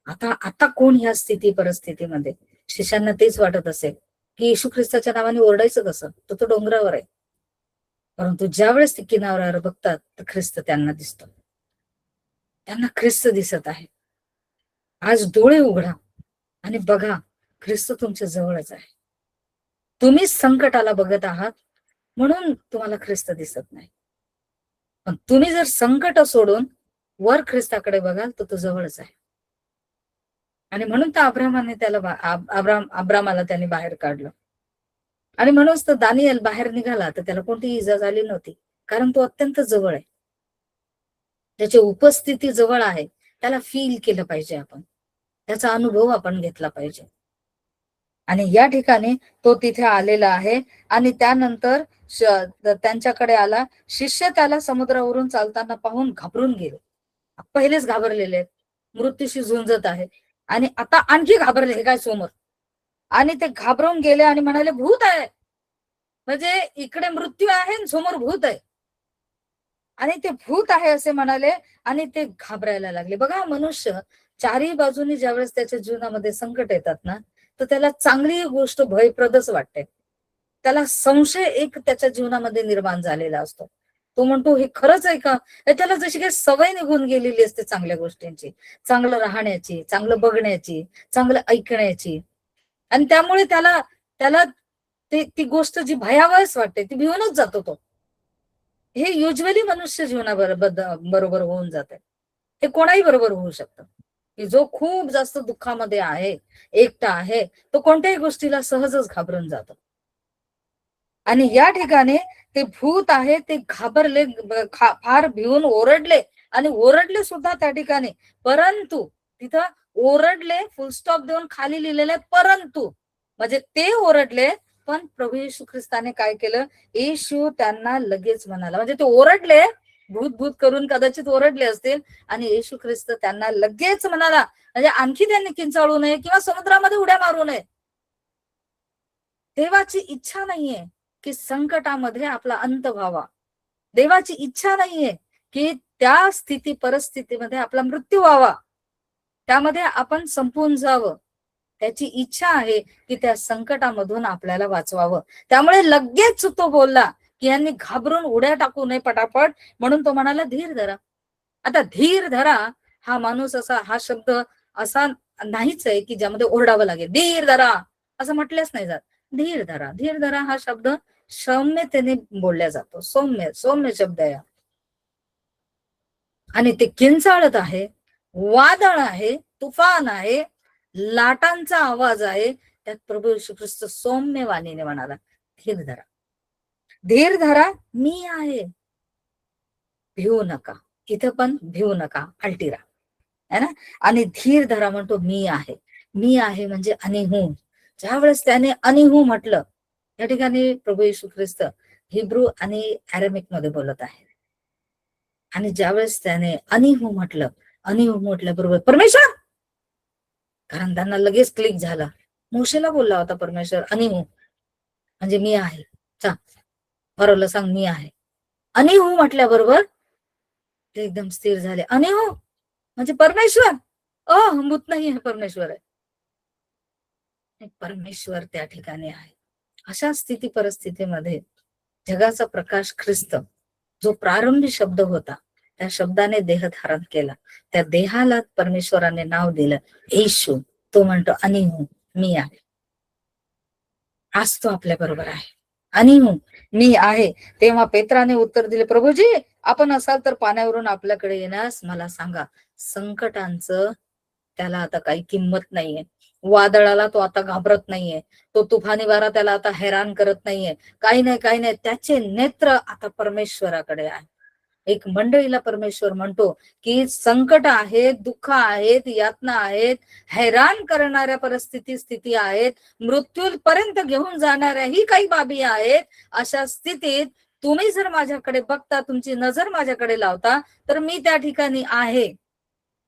आता कोण ह्या परिस्थितीमध्ये? शिष्यांना तेच वाटत असेल की येशू ख्रिस्ताच्या नावाने ओरडायचं कसं, तो डोंगरावर आहे. परंतु ज्यावेळेस ते किनाऱ्यावर बघतात तर ख्रिस्त त्यांना दिसतो, त्यांना ख्रिस्त दिसत आहे. आज डोळे उघडा आणि बघा, ख्रिस्त तुमच्या जवळच आहे. तुम्ही संकटाला बघत आहात म्हणून तुम्हाला ख्रिस्त दिसत नाही, पण तुम्ही जर संकट सोडून वर ख्रिस्ताकडे बघाल तर तो जवळच आहे. आणि म्हणून तर अब्रामाला त्याने बाहेर काढलं, आणि म्हणूनच तर दानिएल बाहेर निघाला तर त्याला कोणतीही इजा झाली नव्हती, कारण तो अत्यंत जवळ आहे, त्याची उपस्थिती जवळ आहे. त्याला फील केलं पाहिजे आपण, त्याचा अनुभव आपण घेतला पाहिजे. आणि या ठिकाणी तो तिथे आलेला आहे. आणि त्यानंतर त्यांच्याकडे आला. शिष्य त्याला समुद्रावरून चालताना पाहून घाबरून गेले. पहिलेच घाबरलेले आहेत, मृत्यूशी झुंजत आहे, आणि आता आणखी घाबरले, हे काय समोर. आणि ते घाबरून गेले आणि म्हणाले, भूत आहे. म्हणजे इकडे मृत्यू आहे आणि समोर भूत आहे, आणि ते भूत आहे असे म्हणाले, आणि ते घाबरायला लागले. बघा, मनुष्य चारही बाजूनी ज्यावेळेस त्याच्या जीवनामध्ये संकट येतात ना, तर त्याला चांगली गोष्ट भयप्रदच वाटते. त्याला संशय एक त्याच्या जीवनामध्ये निर्माण झालेला असतो. तो म्हणतो, हे खरंच आहे का? त्याला जशी काही सवय निघून गेलेली असते चांगल्या गोष्टींची, चांगलं राहण्याची, चांगलं बघण्याची, चांगलं ऐकण्याची, आणि त्यामुळे त्याला त्याला ती गोष्ट जी भयावहच वाटते ती भिवूनच जातो तो. हे युजली मनुष्य बरोबर होऊन जाते. हे कोणाही बरोबर होऊ शकतं की जो खूप जास्त दुःखामध्ये आहे, एकटा आहे, तो कोणत्याही गोष्टीला सहजच घाबरून जातो. आणि या ठिकाणी ते भूत आहे ते घाबरले, फार भिवून ओरडले, आणि ओरडले सुद्धा त्या ठिकाणी. परंतु तिथं ओरडले फुलस्टॉप देऊन खाली लिहिलेलं आहे परंतु, म्हणजे ते ओरडले, पण प्रभू येशू ख्रिस्ताने काय केलं? येशू त्यांना लगेच म्हणाला. म्हणजे ते ओरडले, भूत भूत करून कदाचित ओरडले असतील, आणि येशू ख्रिस्त त्यांना लगेच म्हणाला. म्हणजे आणखी त्यांनी किंचाळू नये किंवा समुद्रामध्ये उड्या मारू नये. देवाची इच्छा नाहीये की संकटामध्ये आपला अंत व्हावा. देवाची इच्छा नाहीये की त्या परिस्थितीमध्ये आपला मृत्यू व्हावा, त्यामध्ये आपण संपून जावं. त्याची इच्छा आहे की त्या संकटामधून आपल्याला वाचवावं. त्यामुळे लगेच तो बोलला की यांनी घाबरून उड्या टाकू नये पटापट, म्हणून तो म्हणाला, धीर धरा. आता धीर धरा हा माणूस हा शब्द असा नाहीच आहे की ज्यामध्ये ओरडावं लागेल. धीर धरा असं म्हटलेच नाही जात. धीर धरा, धीर धरा हा शब्द सौम्यतेने बोलला जातो. सौम्य सौम्य शब्द आहे. आणि ते किंचाळत आहे, वादळ आहे, तुफान आहे, लाटांचा आवाज आहे, त्यात प्रभू येशू ख्रिस्त सौम्य वाणीने म्हणाला, धीर धरा, धीर धरा, मी आहे, भिवू नका. इथं पण भिवू नका, अल्टिरा है ना. आणि धीर धरा म्हणतो, मी आहे. मी आहे म्हणजे अनिहू. ज्यावेळेस त्याने अनिहू म्हटलं, या ठिकाणी प्रभू येशू ख्रिस्त हिब्रू आणि अरेमिक मध्ये बोलत आहे. आणि ज्यावेळेस त्याने अनिहू म्हटलं बरोबर परमेश्वर, कारण त्यांना लगेच क्लिक झाला. मोशेला बोलला होता परमेश्वर अनिहू म्हणजे मी आहे. फरोला सांग मी आहे. अनिहू म्हटल्याबरोबर ते एकदम स्थिर झाले. आणि हो म्हणजे परमेश्वर, भूत नाही आहे, परमेश्वर आहे. परमेश्वर त्या ठिकाणी आहे. अशा स्थिती परिस्थितीमध्ये जगाचा प्रकाश ख्रिस्त, जो प्रारंभी शब्द होता, त्या शब्दाने देह धारण केला. त्या देहाला परमेश्वराने नाव दिलं येशू. तो म्हणतो आणि मी आहे. आज तो आपल्या बरोबर आहे. आणि मी आहे. तेव्हा पेत्राने उत्तर दिले, प्रभूजी आपण असाल तर पाण्यावरून आपल्याकडे येण्यास मला सांगा. संकटांचं त्याला आता काही किंमत नाहीये. वादळाला तो आता घाबरत नाहीये. तो तुफानी वारा त्याला आता हैराण करत नाहीये. काही नाही. त्याचे नेत्र आता परमेश्वराकडे आहे. एक मंडळीला परमेश्वर म्हणतो की संकट आहेत, दुःख आहेत, यातना आहेत, हैराण करणाऱ्या स्थिती आहेत, मृत्यूपर्यंत घेऊन जाणाऱ्याही काही बाबी आहेत. अशा स्थितीत तुम्ही जर माझ्याकडे बघता, तुमची नजर माझ्याकडे लावता, तर मी त्या ठिकाणी आहे.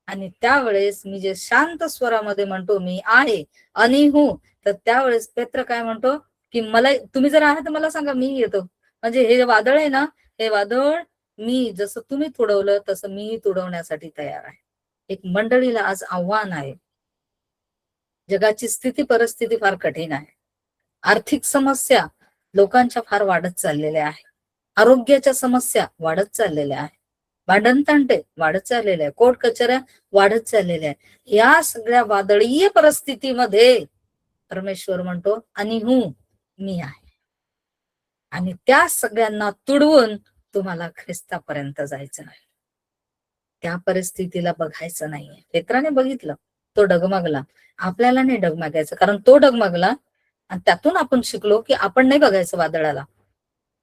आणि त्यावेळेस मी जे शांत स्वरामध्ये म्हणतो मी आहे आणि तर त्यावेळेस पेत्र काय म्हणतो की मला तुम्ही जर आहे तर मला सांगा, मी येतो. म्हणजे हे वादळ आहे ना, हे वादळ मी जसं तुम्ही तुडवलं तसं मीही तुडवण्यासाठी तयार आहे. एक मंडळीला आज आव्हान आहे. जगाची स्थिती परिस्थिती फार कठीण आहे. आर्थिक समस्या लोकांच्या फार वाढत चाललेल्या आहे. आरोग्याच्या समस्या वाढत चाललेल्या आहे. भांडणतांडे वाढत चाललेले आहे. कोर्ट कचऱ्या वाढत चाललेल्या आहे. या सगळ्या वादळीय परिस्थितीमध्ये परमेश्वर म्हणतो आणि मी आहे. आणि त्या सगळ्यांना तुडवून तुम्हाला ख्रिस्तापर्यंत जायचं आहे. त्या परिस्थितीला बघायचं नाहीये. पेत्राने बघितलं, तो डगमगला. आपल्याला नाही डगमगायचं, कारण तो डगमगला आणि त्यातून आपण शिकलो की आपण नाही बघायचं वादळाला.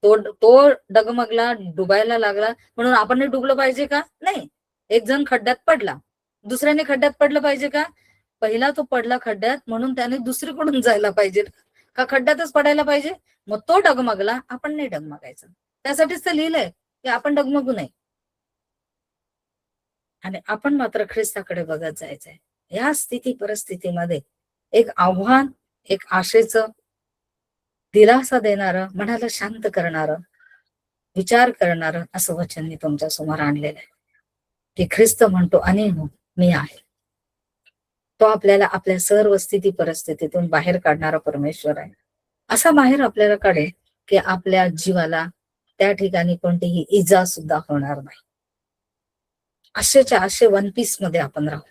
तो डगमगला, डुबायला लागला, म्हणून आपण नाही डुबलं पाहिजे का? नाही. एक जण खड्ड्यात पडला, दुसऱ्याने खड्ड्यात पडलं पाहिजे का? पहिला तो पडला खड्ड्यात, म्हणून त्याने दुसरीकडून जायला पाहिजे का? खड्ड्यातच पडायला पाहिजे. मग तो डगमगला, आपण नाही डगमगायचं. त्यासाठीच तर लिहिलंय की आपण डगमगू नये. आणि आपण मात्र ख्रिस्ताकडे बघत जायचंय. या स्थिती परिस्थितीमध्ये एक आव्हान, एक आशेचं, दिलासा देणारं, मनाला शांत करणारं, विचार करणारं असं वचन मी तुमच्या समोर आणलेलं आहे. की ख्रिस्त म्हणतो आणि मी आहे. तो आपल्याला आपल्या सर्व स्थिती परिस्थितीतून बाहेर काढणारा परमेश्वर आहे. असा बाहेर आपल्याला काढेल की आपल्या जीवाला त्या ठिकाणी कोणतीही इजा सुद्धा होणार नाही. आशेच्या आशे वन पीस मध्ये आपण राहू.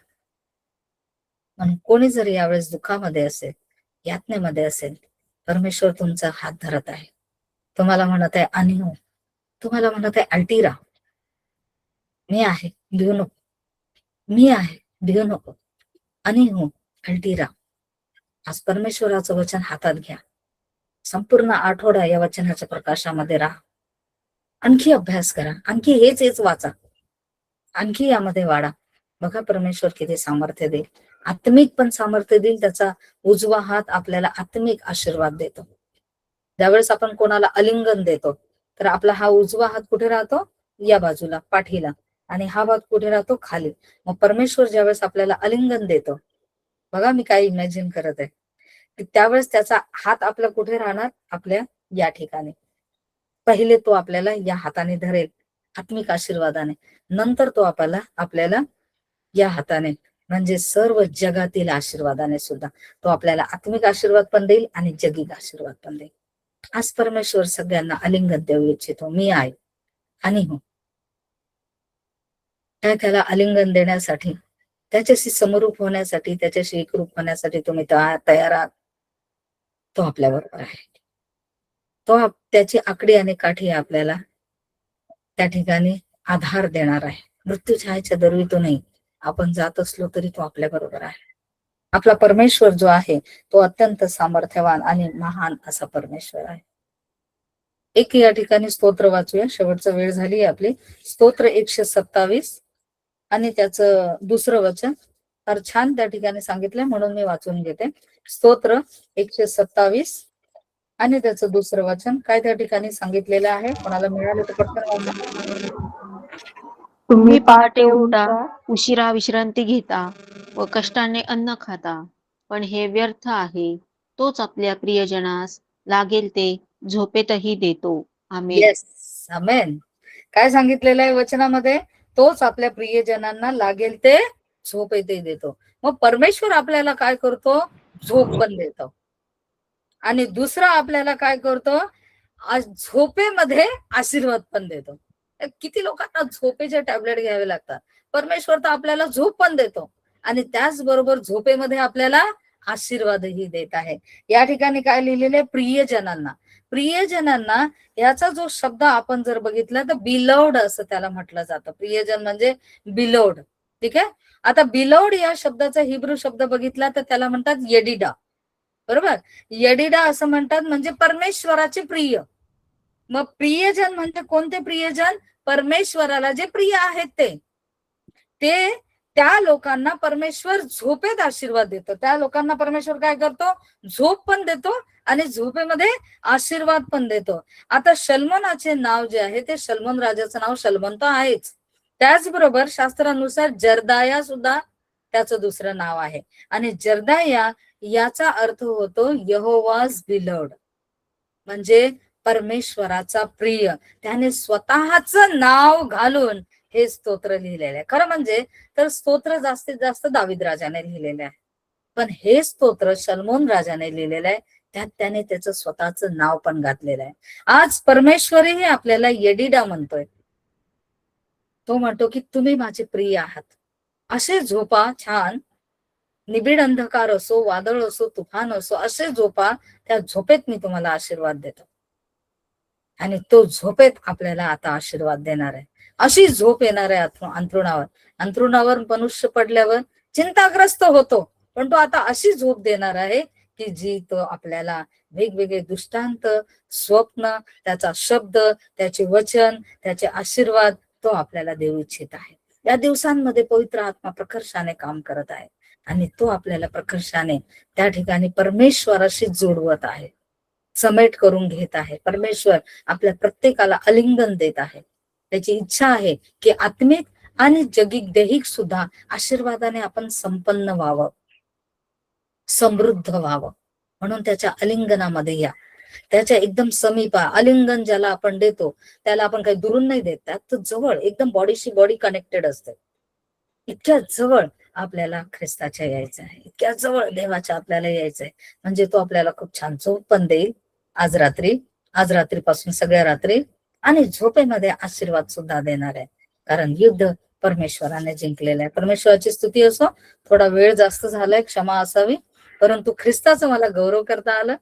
म्हणून कोणी जर यावेळेस दुःखामध्ये असेल, यातनेमध्ये असेल, परमेश्वर तुमचा हात धरत आहे. तुम्हाला म्हणत आहे आणि तुम्हाला म्हणत आहे अल्टीरा, मी आहे, भिऊ नको. मी आहे, भिऊ नको. आणि अल्टीरा. आज परमेश्वराचं वचन हातात घ्या. संपूर्ण आठवडा या वचनाच्या प्रकाशामध्ये राहा. आणखी अभ्यास करा, आणखी हेच वाचा, आणखी यामध्ये वाढा. बघा परमेश्वर किती सामर्थ्य देईल. आत्मिक पण सामर्थ्य देईल. त्याचा उजवा हात आपल्याला आत्मिक आशीर्वाद देतो. ज्यावेळेस आपण कोणाला आलिंगन देतो तर आपला हा उजवा हात कुठे राहतो? या बाजूला, पाठीला. आणि हा हात कुठे राहतो? खाली. मग परमेश्वर ज्यावेळेस आपल्याला आलिंगन देतो, बघा मी काय इमॅजिन करत आहे, की त्यावेळेस त्याचा हात आपला कुठे राहणार? आपल्या या ठिकाणी. पहिले तो आपल्याला या हाताने धरेल आत्मिक आशीर्वादाने, नंतर तो आपल्याला या हाताने म्हणजे सर्व जगातील आशीर्वादाने सुद्धा तो आपल्याला आत्मिक आशीर्वाद पण देईल आणि जगिक आशीर्वाद पण देईल. आज परमेश्वर सगळ्यांना आलिंगन देऊ इच्छितो. मी आहे आणि त्याला आलिंगन देण्यासाठी, त्याच्याशी समरूप होण्यासाठी, त्याच्याशी एकरूप होण्यासाठी तुम्ही तयार आहात. तो आपल्या बरोबर आहे. तो त्याची आकडी आणि काठी आपल्याला त्या ठिकाणी आधार देणार आहे. मृत्यू छायेच्या दरवीतूनही आपण जात असलो तरी तो आपल्या बरोबर आहे. आपला परमेश्वर जो आहे तो अत्यंत सामर्थ्यवान आणि महान असा परमेश्वर आहे. एक या ठिकाणी स्तोत्र वाचूया. शेवटचा वेळ झाली आपली. स्तोत्र 127 आणि त्याचं दुसरं वचन फार छान त्या ठिकाणी सांगितलंय, म्हणून मी वाचून घेते. स्तोत्र 127 आणि त्याचं दुसरं वचन काय त्या ठिकाणी सांगितलेलं आहे. कोणाला मिळालं तर पटकन. तुम्ही पहाटे उठा, उशिरा विश्रांती घेता व कष्टाने अन्न खाता, पण हे व्यर्थ आहे. तोच आपल्या प्रियजनास लागेल ते झोपेतही देतो. आमेन. येस, आमेन. काय सांगितलेलं आहे वचनामध्ये? तोच आपल्या प्रियजनांना लागेल ते झोप येते देतो. मग परमेश्वर आपल्याला काय करतो? झोप पण देतो. आणि दुसरा आपल्याला काय करतो? झोपेमध्ये आशीर्वाद पण देतो. किती लोकांना झोपेचे टॅबलेट घ्यावे लागतात. परमेश्वर तर आपल्याला झोप पण देतो आणि त्याचबरोबर झोपेमध्ये आपल्याला आशीर्वादही देत आहे. या ठिकाणी काय लिहिलेले? प्रियजनांना. प्रियजनांना याचा जो शब्द आपण जर बघितला तर बिलवड असं त्याला म्हटलं जातं. प्रियजन म्हणजे बिलवड. ठीक आहे. आता बिलवड या शब्दाचा हिब्रू शब्द बघितला तर त्याला म्हणतात येडिडा. बरोबर. येडिडा असं म्हणतात म्हणजे परमेश्वराचे प्रिय. मग प्रियजन म्हणजे कोणते प्रियजन? परमेश्वराला जे प्रिय आहेत ते त्या लोकांना परमेश्वर झोपेत आशीर्वाद देतो. त्या लोकांना परमेश्वर काय करतो? झोप पण देतो आणि झोपेमध्ये आशीर्वाद पण देतो. आता शल्मोनाचे नाव जे आहे ते शल्मोन राजाचं नाव शल्मोन तर आहेच. त्याचबरोबर शास्त्रानुसार जरदाया सुद्धा त्याचं दुसरं नाव आहे. आणि जरदाया याचा अर्थ होतो यहोवाज बिलवड, म्हणजे परमेश्वराचा प्रिय. त्याने स्वतःचं नाव घालून हे स्तोत्र लिहिलेलं आहे. खरं म्हणजे तर स्तोत्र जास्तीत जास्त दावीद राजाने लिहिलेलं आहे, पण हे स्तोत्र शल्मोन राजाने लिहिलेलं आहे. त्यात त्याने त्याचं स्वतःचं नाव पण घातलेलं आहे. आज परमेश्वरही आपल्याला येडिडा म्हणतोय. तो म्हणतो की तुम्ही माझे प्रिय आहात. असे झोपा छान, निबिड अंधकार असो, वादळ असो, तुफान असो, असे झोपा. त्या झोपेत मी तुम्हाला आशीर्वाद देतो. आणि तो झोपेत आपल्याला आता आशीर्वाद देणार आहे. अशी झोप येणार आहे अंथरुणावर. अंथरुणावर मनुष्य पडल्यावर चिंताग्रस्त होतो, पण तो आता अशी झोप देणार आहे की जी तो आपल्याला वेगवेगळे दृष्टांत, स्वप्न, त्याचा शब्द, त्याचे वचन, त्याचे आशीर्वाद तो आपल्याला देऊ इच्छित आहे. या दिवसांमध्ये पवित्र आत्मा प्रकर्षाने काम करत आहे आणि तो आपल्याला प्रकर्षाने त्या ठिकाणी परमेश्वराशी जोडवत आहे, समेट करून घेत आहे. परमेश्वर आपल्या प्रत्येकाला आलिंगन देत आहे. त्याची इच्छा आहे की आत्मिक आणि जगिक दैहिक सुद्धा आशीर्वादाने आपण संपन्न व्हावं, समृद्ध व्हावं. म्हणून त्याच्या आलिंगनामध्ये या, त्याच्या एकदम समीपा. आलिंगन ज्याला आपण देतो त्याला आपण काही दुरून नाही देत, त्यात जवळ एकदम बॉडीशी बॉडी कनेक्टेड असते. इतक्या जवळ आपल्याला ख्रिस्ताच्या यायचं आहे, इतक्या जवळ देवाच्या आपल्याला यायचं आहे. म्हणजे तो आपल्याला खूप छान झोप पण देईल आज रात्रीपासून सगळ्या रात्री, आणि झोपेमध्ये आशीर्वाद सुद्धा देणार आहे. कारण युद्ध परमेश्वराने जिंकलेलं आहे. परमेश्वराची स्तुती असो. थोडा वेळ जास्त झालाय, क्षमा असावी, परंतु ख्रिस्ताचं मला गौरव करता आलं,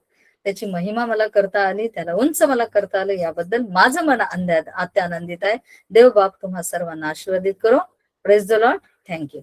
त्याची महिमा मला करता आली, त्याला उंच मला करता आलं, याबद्दल माझं मन अत्यानंदित आहे. देव बाप तुम्हा सर्वांना आशीर्वादित करो. Praise the Lord. थँक्यू.